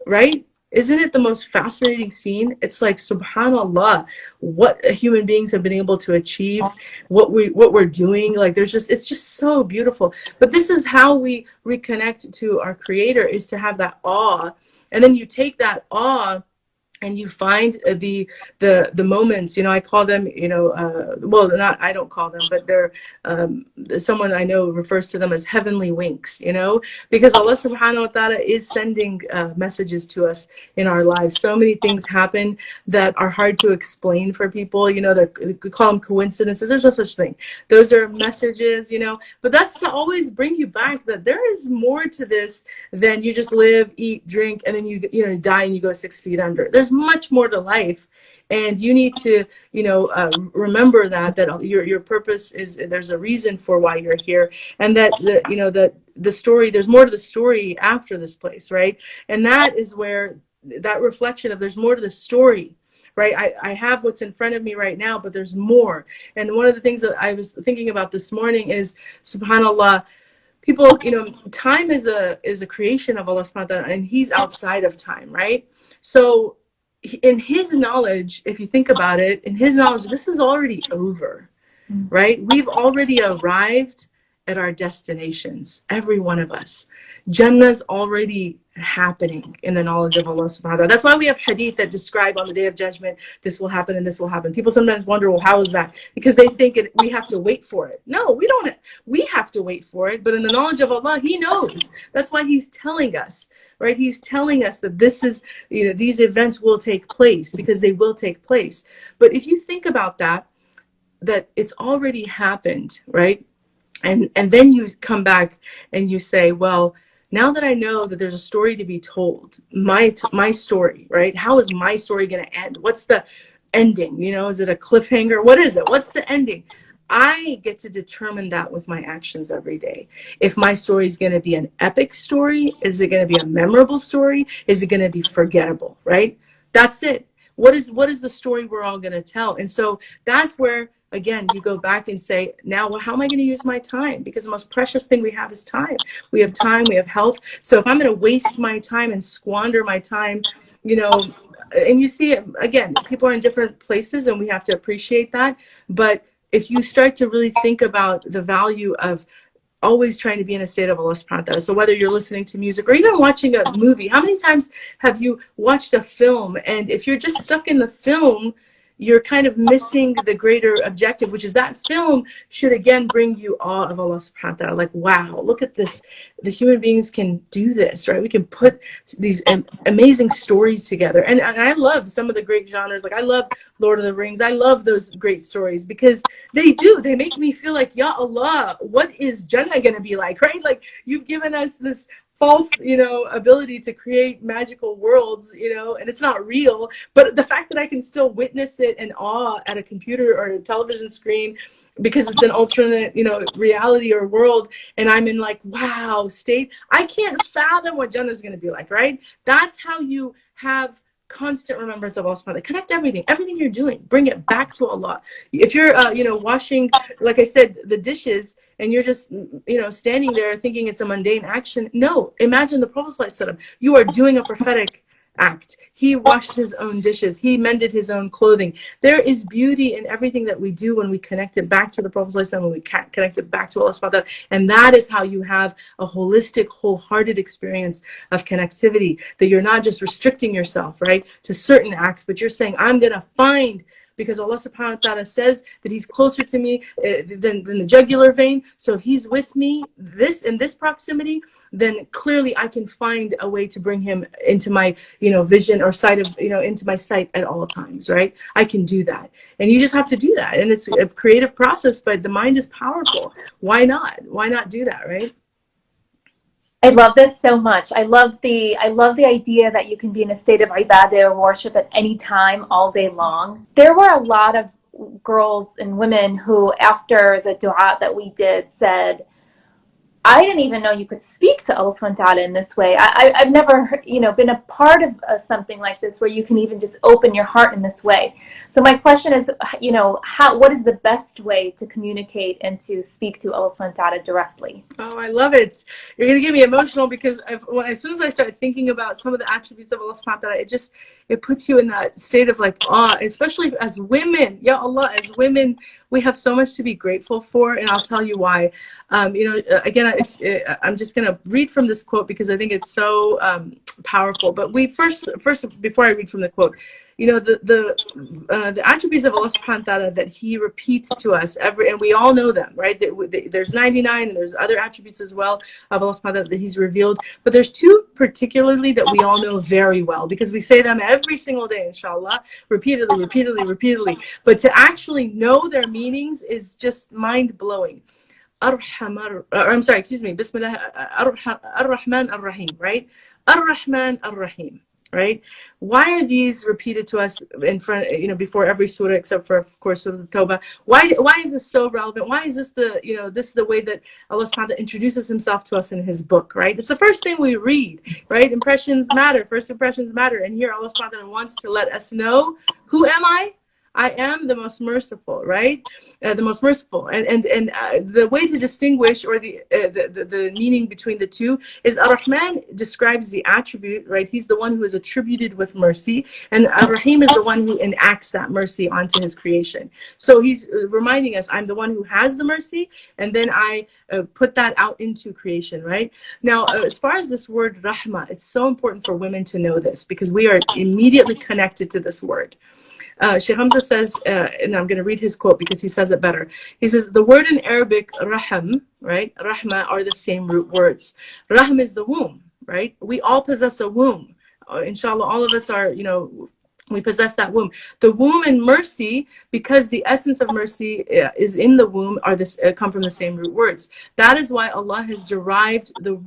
right? Isn't it the most fascinating scene? It's like, subhanallah, what human beings have been able to achieve, what we're doing. Like, it's just so beautiful. But this is how we reconnect to our Creator, is to have that awe. And then you take that awe and you find the moments, I call them, I don't call them, but they're, someone I know refers to them as heavenly winks, because Allah subhanahu wa ta'ala is sending messages to us in our lives. So many things happen that are hard to explain for people, we call them coincidences. There's no such thing. Those are messages, but that's to always bring you back that there is more to this than you just live, eat, drink, and then you die and you go 6 feet under. There's much more to life, and you need to remember that your purpose is, there's a reason for why you're here, and that the story, there's more to the story after this place, right? And that is where that reflection of there's more to the story, right? I have what's in front of me right now, but there's more. And one of the things that I was thinking about this morning is, subhanallah, people, time is a creation of Allah subhanahu wa ta'ala, and He's outside of time, right? So in His knowledge, if you think about it, in His knowledge, this is already over, right? We've already arrived at our destinations, every one of us. Jannah's already happening in the knowledge of Allah subhanahu wa ta'ala. That's why we have hadith that describe on the Day of Judgment, this will happen and this will happen. People sometimes wonder, well, how is that? Because they think we have to wait for it. No, we don't. We have to wait for it. But in the knowledge of Allah, He knows. That's why He's telling us, right? He's telling us that this is, these events will take place, because they will take place. But if you think about that it's already happened, right? And then you come back and you say, well, now that I know that there's a story to be told, my story, right? How is my story going to end? What's the ending? Is it a cliffhanger? What is it? What's the ending? I get to determine that with my actions every day. If my story is going to be an epic story, is it going to be a memorable story? Is it going to be forgettable, right? That's it. What is the story we're all going to tell? And so that's where, again, you go back and say, now, well, how am I going to use my time? Because the most precious thing we have is time. We have time, we have health. So if I'm going to waste my time and squander my time, and you see it, again, people are in different places and we have to appreciate that. But if you start to really think about the value of always trying to be in a state of Allah subhanahu wa ta'ala. So whether you're listening to music or even watching a movie, how many times have you watched a film, and if you're just stuck in the film, you're kind of missing the greater objective, which is that film should again bring you awe of Allah subhanahu wa ta'ala. Like, wow, look at this. The human beings can do this, right? We can put these amazing stories together. And I love some of the great genres. Like, I love Lord of the Rings. I love those great stories because they make me feel like, Ya Allah, what is Jannah going to be like, right? Like, you've given us this false, ability to create magical worlds, and it's not real. But the fact that I can still witness it in awe at a computer or a television screen because it's an alternate, reality or world, and I'm in like, wow, state. I can't fathom what Jannah is going to be like, right? That's how you have constant remembrance of Allah subhanahu wa ta'ala. Connect everything you're doing, bring it back to Allah. If you're washing, like I said, the dishes, and you're just standing there thinking it's a mundane action, no, imagine the Prophet ﷺ. You are doing a prophetic act. He washed his own dishes, he mended his own clothing. There is beauty in everything that we do when we connect it back to the Prophet ﷺ, when we connect it back to Allah subhanahu wa ta'ala. And that is how you have a holistic, wholehearted experience of connectivity, that you're not just restricting yourself, right, to certain acts, but you're saying, I'm gonna find, because Allah subhanahu wa ta'ala says that he's closer to me than the jugular vein. So if he's with me in this proximity, then clearly I can find a way to bring him into my vision or sight of into my sight at all times, right? I can do that. And you just have to do that. And it's a creative process, but the mind is powerful. Why not do that, right? I love this so much. I love the idea that you can be in a state of ibadah or worship at any time, all day long. There were a lot of girls and women who, after the dua that we did, said, I didn't even know you could speak to Allah subhanahu wa ta'ala in this way. I've never, been a part of something like this where you can even just open your heart in this way. So my question is, what is the best way to communicate and to speak to Allah subhanahu wa ta'ala directly? Oh, I love it. You're going to get me emotional because as soon as I start thinking about some of the attributes of Allah subhanahu wa ta'ala, it puts you in that state of like awe, especially as women. Ya Allah, as women, we have so much to be grateful for, and I'll tell you why. Again, I'm just going to read from this quote because I think it's so powerful. But we first, before I read from the quote, the attributes of Allah subhanahu wa ta'ala that he repeats to us and we all know them, right? There's 99 and there's other attributes as well of Allah subhanahu wa ta'ala that he's revealed. But there's two particularly that we all know very well because we say them every single day, inshallah, repeatedly. But to actually know their meanings is just mind-blowing. Bismillah, Ar-Rahman Ar-Rahim, right? Ar-Rahman Ar-Rahim, right? Why are these repeated to us in front, before every surah except for, of course, Surah Tawbah? Why is this so relevant? Why is this this is the way that Allah subhanahu wa ta'ala introduces himself to us in his book, right? It's the first thing we read, right? Impressions matter, first impressions matter. And here Allah subhanahu wa ta'ala wants to let us know, who am I? I am the most merciful, right? The most merciful, and the way to distinguish or the meaning between the two is Ar-Rahman describes the attribute, right? He's the one who is attributed with mercy, and Ar-Rahim is the one who enacts that mercy onto his creation. So he's reminding us, I'm the one who has the mercy, and then I put that out into creation, right? Now, as far as this word Rahma, it's so important for women to know this because we are immediately connected to this word. Sheikh Hamza says, and I'm going to read his quote because he says it better. He says, the word in Arabic, raham, right? Rahma are the same root words. Rahm is the womb, right? We all possess a womb. Inshallah, all of us are, we possess that womb. The womb and mercy, because the essence of mercy is in the womb, come from the same root words. That is why Allah has derived the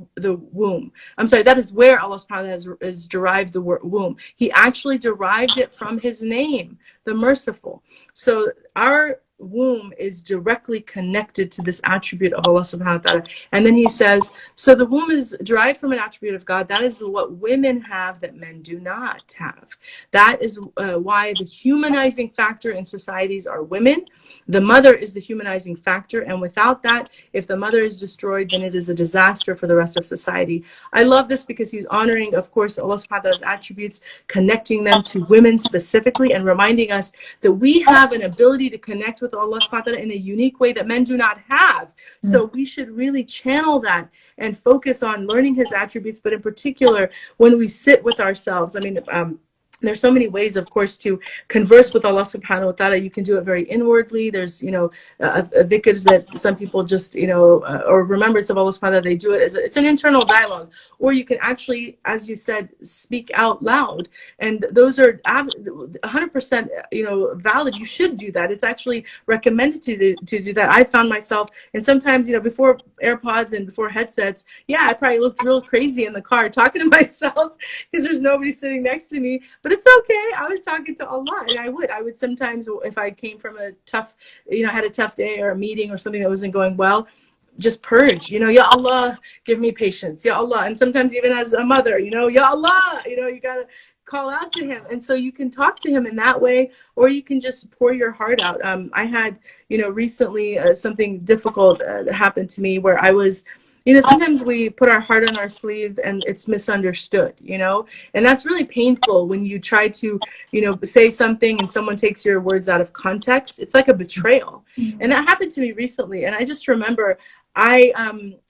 womb. I'm sorry, that is where Allah subhanahu wa ta'ala has derived the word womb. He actually derived it from his name, the merciful. So our womb is directly connected to this attribute of Allah subhanahu wa ta'ala. And then he says, so the womb is derived from an attribute of God. That is what women have that men do not have. That is why the humanizing factor in societies are women. The mother is the humanizing factor, and without that, if the mother is destroyed, then it is a disaster for the rest of society. I love this because he's honoring, of course, Allah subhanahu wa ta'ala's attributes, connecting them to women specifically, and reminding us that we have an ability to connect with Allah subhanahu wa ta'ala in a unique way that men do not have. So we should really channel that and focus on learning his attributes, but in particular, when we sit with ourselves. I mean, there's so many ways, of course, to converse with Allah subhanahu wa ta'ala. You can do it very inwardly. There's, dhikrs that some people just, or remembrance of Allah subhanahu wa ta'ala, they do it as it's an internal dialogue. Or you can actually, as you said, speak out loud. And those are 100%, valid. You should do that. It's actually recommended to do that. I found myself, and sometimes, before AirPods and before headsets, I probably looked real crazy in the car talking to myself because there's nobody sitting next to me. But it's okay. I was talking to Allah, and I would sometimes, if I came from a tough, had a tough day or a meeting or something that wasn't going well, just purge, Ya Allah, give me patience, Ya Allah. And sometimes even as a mother, Ya Allah, you gotta call out to him. And so you can talk to him in that way, or you can just pour your heart out. I had, recently something difficult that happened to me where I was, sometimes we put our heart on our sleeve and it's misunderstood, and that's really painful when you try to, say something and someone takes your words out of context. It's like a betrayal. Mm-hmm. And that happened to me recently. And I just remember I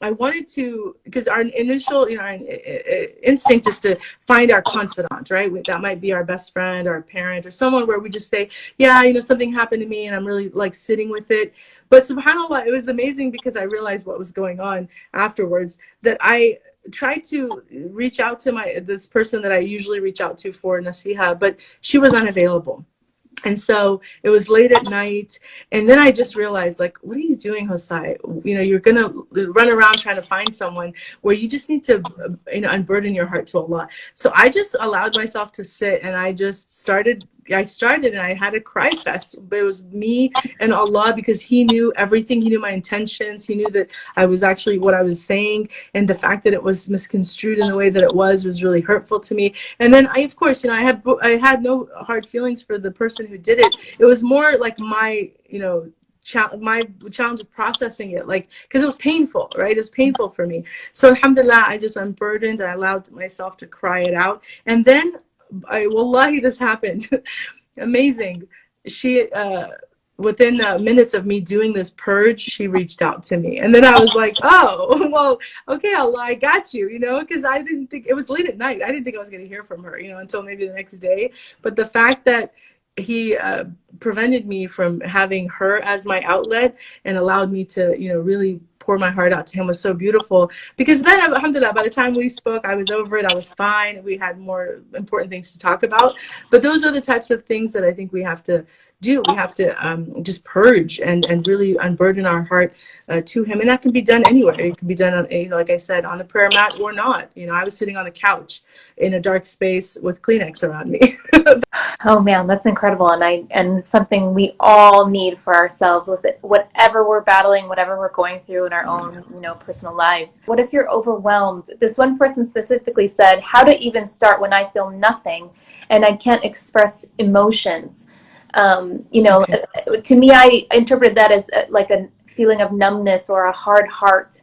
wanted to, because our initial, our instinct is to find our confidant, right? That might be our best friend, our parent, or someone where we just say, something happened to me and I'm really like sitting with it. But subhanAllah, it was amazing because I realized what was going on afterwards, that I tried to reach out to this person that I usually reach out to for nasiha, but she was unavailable. And so it was late at night. And then I just realized, like, what are you doing, Hosai? You're going to run around trying to find someone where you just need to, unburden your heart to Allah. So I just allowed myself to sit, and I just started and I had a cry fest, but it was me and Allah, because he knew everything. He knew my intentions. He knew that I was actually what I was saying, and the fact that it was misconstrued in the way that it was really hurtful to me. And then I, of course, I had no hard feelings for the person who did it. It was more like my, my challenge of processing it, like, because it was painful, right? It was painful for me. So alhamdulillah, I just unburdened. I allowed myself to cry it out. And then wallahi, this happened. Amazing. She, within minutes of me doing this purge, she reached out to me. And then I was like, oh, well, okay, Allah, I got you, because I didn't think, it was late at night. I didn't think I was going to hear from her, until maybe the next day. But the fact that he prevented me from having her as my outlet and allowed me to, really pour my heart out to him was so beautiful. Because then, alhamdulillah, by the time we spoke, I was over it. I was fine. We had more important things to talk about. But those are the types of things that I think we have to do. We have to just purge and really unburden our heart to him. And that can be done anywhere. It can be done, on, like I said, on the prayer mat or not. I was sitting on the couch in a dark space with Kleenex around me. Oh man, that's incredible, and something we all need for ourselves with it, whatever we're battling, whatever we're going through in our own, personal lives. What if you're overwhelmed? This one person specifically said, "How to even start when I feel nothing and I can't express emotions." Okay. To me, I interpreted that as like a feeling of numbness or a hard heart.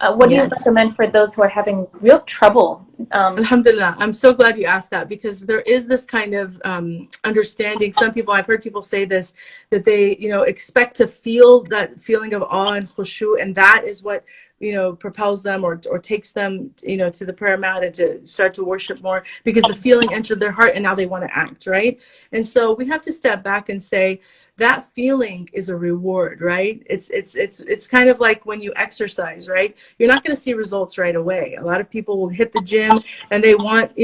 What do you recommend for those who are having real trouble? Alhamdulillah, I'm so glad you asked that, because there is this kind of understanding. Some people, I've heard people say this, that they, expect to feel that feeling of awe and khushu, and that is what, propels them or takes them, to the prayer mat and to start to worship more, because the feeling entered their heart and now they want to act, right? And so we have to step back and say, that feeling is a reward, right? It's kind of like when you exercise, right? You're not going to see results right away. A lot of people will hit the gym and they want,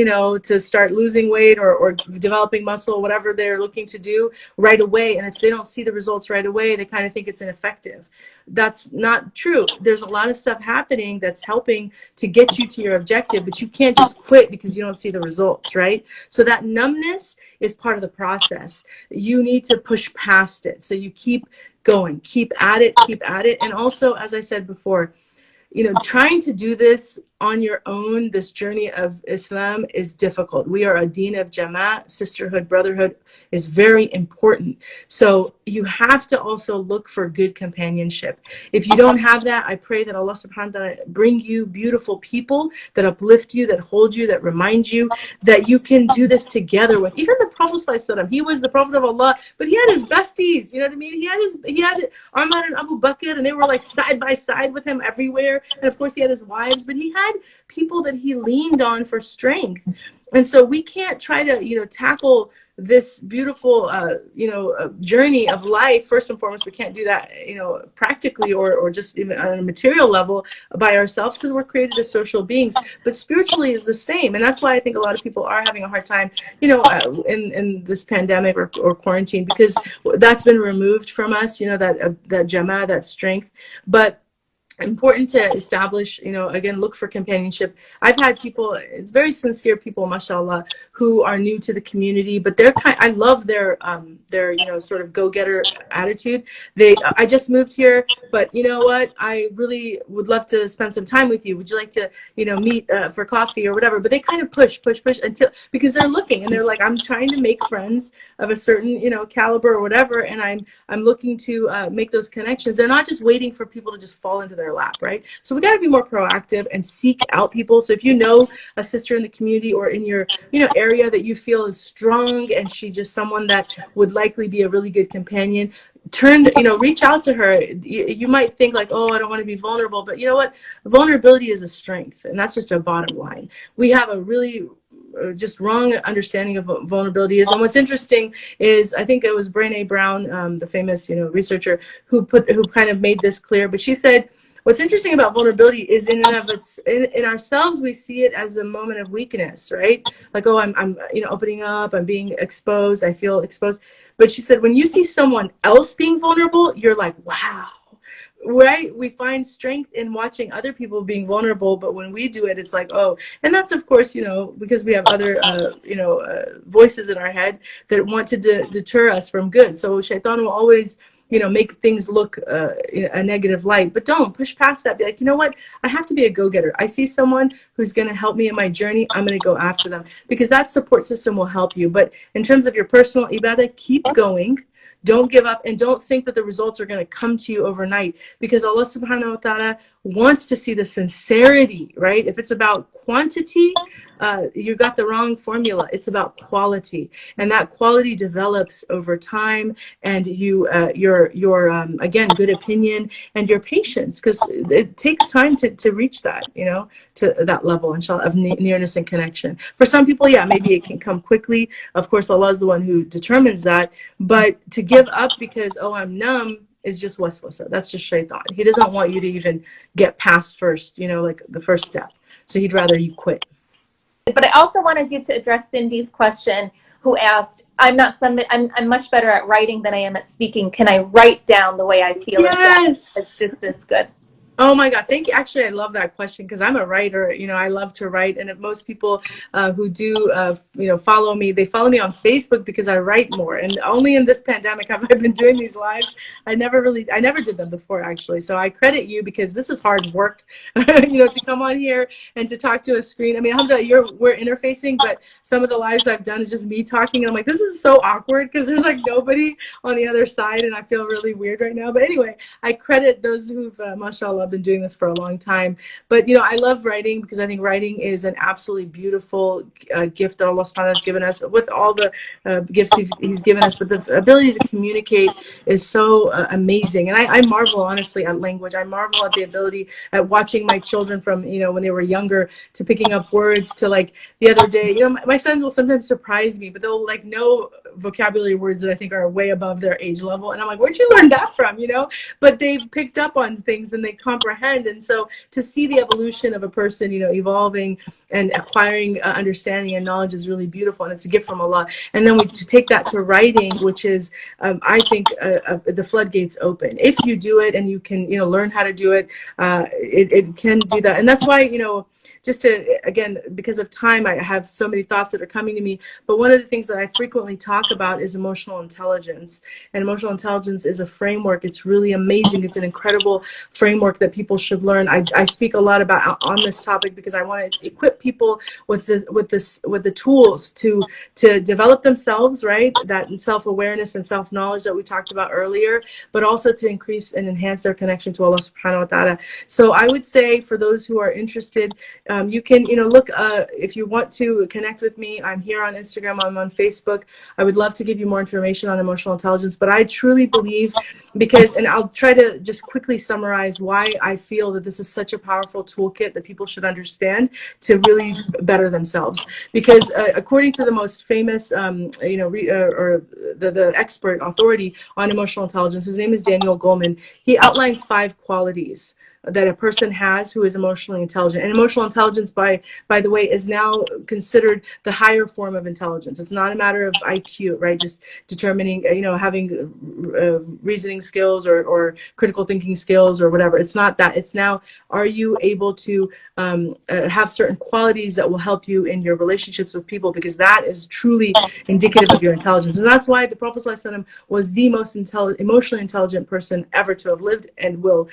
to start losing weight or developing muscle, whatever they're looking to do right away. And if they don't see the results right away, they kind of think it's ineffective. That's not true. There's a lot of stuff happening that's helping to get you to your objective, but you can't just quit because you don't see the results, right? So that numbness is part of the process. You need to push past it. So you keep going, keep at it. And also, as I said before, trying to do this on your own, this journey of Islam, is difficult. We are a deen of Jama'at, sisterhood, brotherhood is very important. So you have to also look for good companionship. If you don't have that, I pray that Allah subhanahu wa ta'ala bring you beautiful people that uplift you, that hold you, that remind you that you can do this together with. Even the Prophet ﷺ, he was the Prophet of Allah, but he had his besties, you know what I mean? He had Umar and Abu Bakr, and they were like side by side with him everywhere. And of course he had his wives, but he had people that he leaned on for strength. And so we can't try to, tackle this beautiful, journey of life. First and foremost, we can't do that, practically or just even on a material level by ourselves, because we're created as social beings. But spiritually is the same. And that's why I think a lot of people are having a hard time, in this pandemic or quarantine, because that's been removed from us, that jama, that strength. But important to establish, again, look for companionship. I've had people, it's very sincere people, mashallah, who are new to the community, but I love their sort of go-getter attitude. I just moved here, but you know what, I really would love to spend some time with you. Would you like to, meet for coffee or whatever? But they kind of push until, because they're looking and they're like, I'm trying to make friends of a certain, caliber or whatever, and I'm looking to make those connections. They're not just waiting for people to just fall into their lap, right? So we got to be more proactive and seek out people. So if you know a sister in the community or in your area that you feel is strong, and she just someone that would likely be a really good companion, reach out to her. You might think like, oh, I don't want to be vulnerable, but you know what, vulnerability is a strength, and that's just a bottom line. We have a really just wrong understanding of what vulnerability is. And what's interesting is, I think it was Brené Brown, the famous researcher, who kind of made this clear. But she said, what's interesting about vulnerability is in ourselves, we see it as a moment of weakness, right? Like, oh, I'm opening up, I'm being exposed, I feel exposed. But she said, when you see someone else being vulnerable, you're like, wow. Right? We find strength in watching other people being vulnerable, but when we do it, it's like, oh. And that's, of course, because we have other voices in our head that want to deter us from good. So shaitan will always make things look a negative light, but don't push past that. Be like, you know what, I have to be a go-getter. I see someone who's going to help me in my journey, I'm going to go after them, because that support system will help you. But in terms of your personal ibadah, keep going. Don't give up, and don't think that the results are going to come to you overnight, because Allah subhanahu wa ta'ala wants to see the sincerity, right? If it's about quantity, you got the wrong formula. It's about quality, and that quality develops over time, and your again, good opinion and your patience, because it takes time to reach that, to that level, inshallah, of nearness and connection. For some people, yeah, maybe it can come quickly. Of course, Allah is the one who determines that, but to give up because, oh, I'm numb, is just waswasa. That's just shaitan. He doesn't want you to even get past first, like the first step. So he'd rather you quit. But I also wanted you to address Cindy's question, who asked, I'm much better at writing than I am at speaking. Can I write down the way I feel? Yes. It's just good. Oh my God, thank you. Actually, I love that question, because I'm a writer. I love to write, and if most people who do, follow me, they follow me on Facebook because I write more. And only in this pandemic have I been doing these lives. I never did them before, actually. So I credit you, because this is hard work, to come on here and to talk to a screen. I mean, alhamdulillah, we're interfacing, but some of the lives I've done is just me talking, and I'm like, this is so awkward, because there's like nobody on the other side, and I feel really weird right now. But anyway, I credit those who've, mashallah, I've been doing this for a long time. But I love writing, because I think writing is an absolutely beautiful gift that Allah subhanahu wa ta'ala has given us, with all the gifts he's given us. But the ability to communicate is so amazing. And I marvel, honestly, at language. I marvel at the ability at watching my children from when they were younger, to picking up words, to like the other day, my sons will sometimes surprise me, but they'll like know vocabulary words that I think are way above their age level, and I'm like, where'd you learn that from? But they've picked up on things and they comprehend. And so to see the evolution of a person evolving and acquiring understanding and knowledge is really beautiful, and it's a gift from Allah. And then to take that to writing, which is I think the floodgates open if you do it, and you can learn how to do it. It can do that. And that's why just to, again, because of time, I have so many thoughts that are coming to me. But one of the things that I frequently talk about is emotional intelligence. And emotional intelligence is a framework. It's really amazing. It's an incredible framework that people should learn. I speak a lot about on this topic because I want to equip people with the tools to develop themselves, right? That self-awareness and self-knowledge that we talked about earlier, but also to increase and enhance their connection to Allah subhanahu wa ta'ala. So I would say, for those who are interested, You can, look, if you want to connect with me, I'm here on Instagram, I'm on Facebook. I would love to give you more information on emotional intelligence, but I truly believe and I'll try to just quickly summarize why I feel that this is such a powerful toolkit that people should understand to really better themselves. Because according to the most famous, or the expert authority on emotional intelligence, his name is Daniel Goleman. He outlines 5 qualities that a person has who is emotionally intelligent. And emotional intelligence, by the way, is now considered the higher form of intelligence. It's not a matter of IQ, right? Just determining, having reasoning skills or critical thinking skills or whatever. It's not that. It's now, are you able to have certain qualities that will help you in your relationships with people? Because that is truly indicative of your intelligence. And that's why the Prophet ﷺ was the most emotionally intelligent person ever to have lived, and will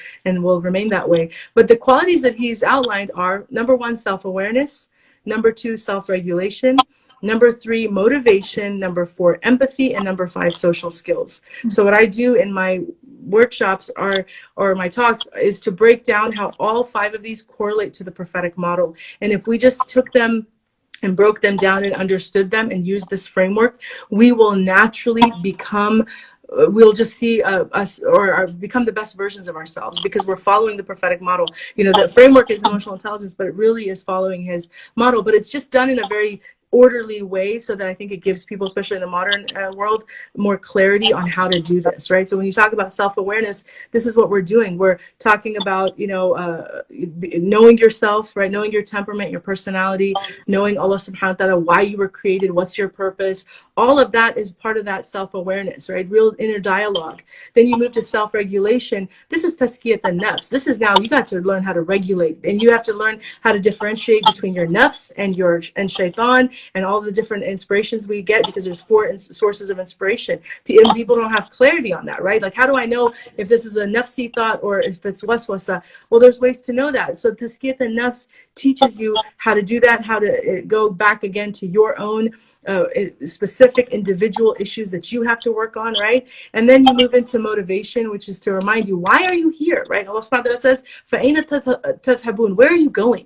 remain that way. But the qualities that he's outlined are: number 1, self-awareness; number 2, self-regulation; number 3, motivation; number 4, empathy; and number 5, social skills. So what I do in my workshops or my talks is to break down how all 5 of these correlate to the prophetic model. And if we just took them and broke them down and understood them and used this framework, we will naturally become we'll just see us or become the best versions of ourselves, because we're following the prophetic model. The framework is emotional intelligence, but it really is following his model. But it's just done in a very orderly way, so that I think it gives people, especially in the modern world, more clarity on how to do this, right? So when you talk about self-awareness, this is what we're doing. We're talking about, knowing yourself, right? Knowing your temperament, your personality, knowing Allah subhanahu wa ta'ala, why you were created, what's your purpose. All of that is part of that self-awareness, right? Real inner dialogue. Then you move to self-regulation. This is tazkiyat an-nafs. This is now, you got to learn how to regulate, and you have to learn how to differentiate between your nafs and shaitan, and all the different inspirations we get, because there's 4 sources of inspiration. And people don't have clarity on that, right? Like, how do I know if this is a nafsi thought or if it's waswasa? Well, there's ways to know that. So tazkiyat an-nafs teaches you how to do that, how to go back again to your own specific individual issues that you have to work on, right? And then you move into motivation, which is to remind you, why are you here, right? Allah subhanahu wa ta'ala says, فَأَيْنَ تَذْهَبُونَ? Where are you going?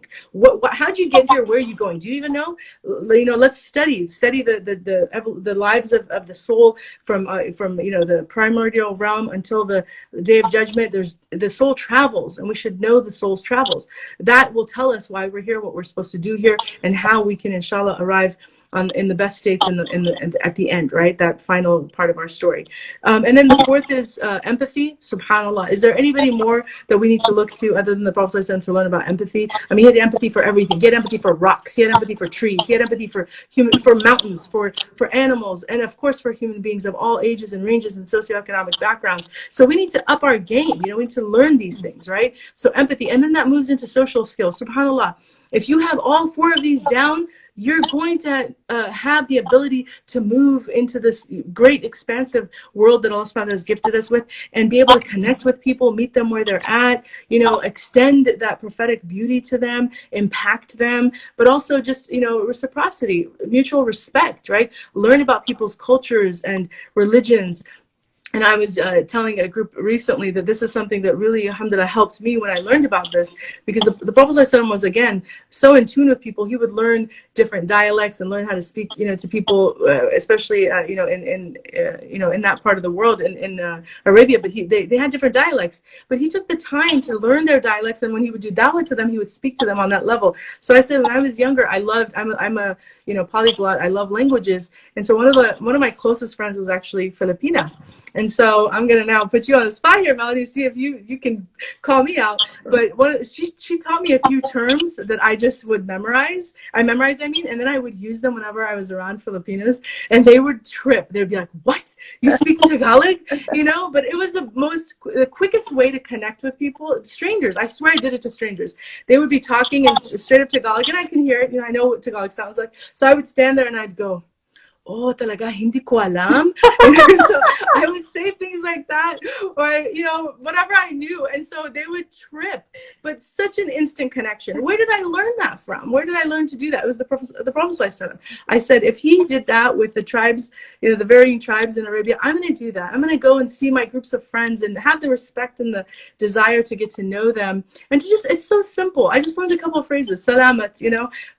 How'd you get here? Where are you going? Do you even know? Let's study the lives of the soul from the primordial realm until the day of judgment. The soul travels, and we should know the soul's travels. That will tell us why we're here, what we're supposed to do here, and how we can, inshallah, arrive in the best states at the end, right? That final part of our story. And then the 4th is empathy. Subhanallah. Is there anybody more that we need to look to other than the Prophet ﷺ to learn about empathy? I mean, he had empathy for everything. He had empathy for rocks. He had empathy for trees. He had empathy for mountains, for animals, and of course for human beings of all ages and ranges and socioeconomic backgrounds. So we need to up our game. We need to learn these things, right? So empathy. And then that moves into social skills. Subhanallah. If you have all 4 of these down, you're going to have the ability to move into this great expansive world that Allah subhanahu wa ta'ala has gifted us with, and be able to connect with people, meet them where they're at, extend that prophetic beauty to them, impact them, but also just, reciprocity, mutual respect, right? Learn about people's cultures and religions. And I was telling a group recently that this is something that really, alhamdulillah, helped me when I learned about this, because the Prophet ﷺ was, again, so in tune with people. He would learn different dialects and learn how to speak, to people, especially, in that part of the world, in Arabia. But they had different dialects. But he took the time to learn their dialects, and when he would do dawah to them, he would speak to them on that level. So I said, when I was younger, I'm a polyglot. I love languages, and so one of my closest friends was actually Filipina. And so I'm going to now put you on the spot here, Melanie, see if you can call me out. But she taught me a few terms that I just would memorize. And then I would use them whenever I was around Filipinos, and they would trip. They'd be like, "What? You speak Tagalog?" But it was the quickest way to connect with people, strangers. I swear I did it to strangers. They would be talking in straight up Tagalog, and I can hear it. I know what Tagalog sounds like. So I would stand there and I'd go, oh, talaga, hindi ko alam. And so I would say things like that, or, whatever I knew. And so they would trip, but such an instant connection. Where did I learn that from? Where did I learn to do that? It was the Prophet I said, if he did that with the tribes, the varying tribes in Arabia, I'm going to do that. I'm going to go and see my groups of friends and have the respect and the desire to get to know them. And to just, it's so simple. I just learned a couple of phrases. Salamat,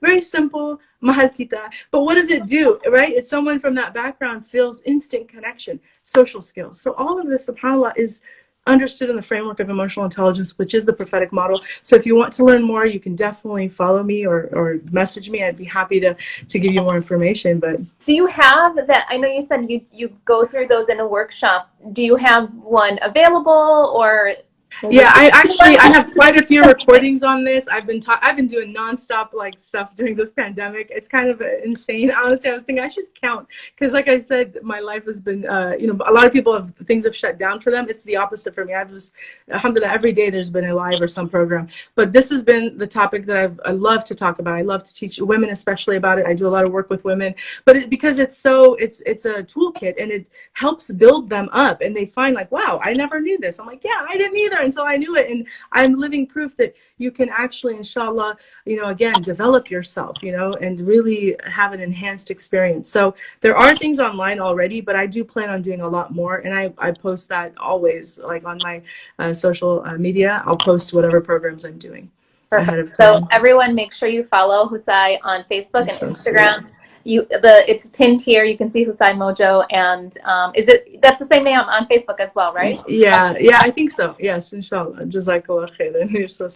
very simple. Mahal kita. But what does it do, right? It's someone from that background feels instant connection, social skills. So all of this, subhanAllah, is understood in the framework of emotional intelligence, which is the prophetic model. So if you want to learn more, you can definitely follow me or message me. I'd be happy to give you more information. But do you have that? I know you said you go through those in a workshop. Do you have one available, or? Yeah, I have quite a few recordings on this. I've been doing nonstop stuff during this pandemic. It's kind of insane, honestly. I was thinking I should count, because like I said, my life has been a lot of people things have shut down for them. It's the opposite for me. I've just, alhamdulillah, every day there's been a live or some program. But this has been the topic that I love to talk about. I love to teach women especially about it. I do a lot of work with women, but because it's a toolkit, and it helps build them up, and they find like, wow, I never knew this. I'm like, yeah, I didn't either until I knew it. And I'm living proof that you can actually, inshallah, again, develop yourself, and really have an enhanced experience. So there are things online already, but I do plan on doing a lot more. And I post that always, like on my social media. I'll post whatever programs I'm doing. Perfect. So everyone, make sure you follow Hosai on Facebook and Instagram. Sweet. It's pinned here. You can see Hosai Mojo, and that's the same name on Facebook as well, right? Yeah, I think so. Yes, inshallah. Jazakallah khairan. You're so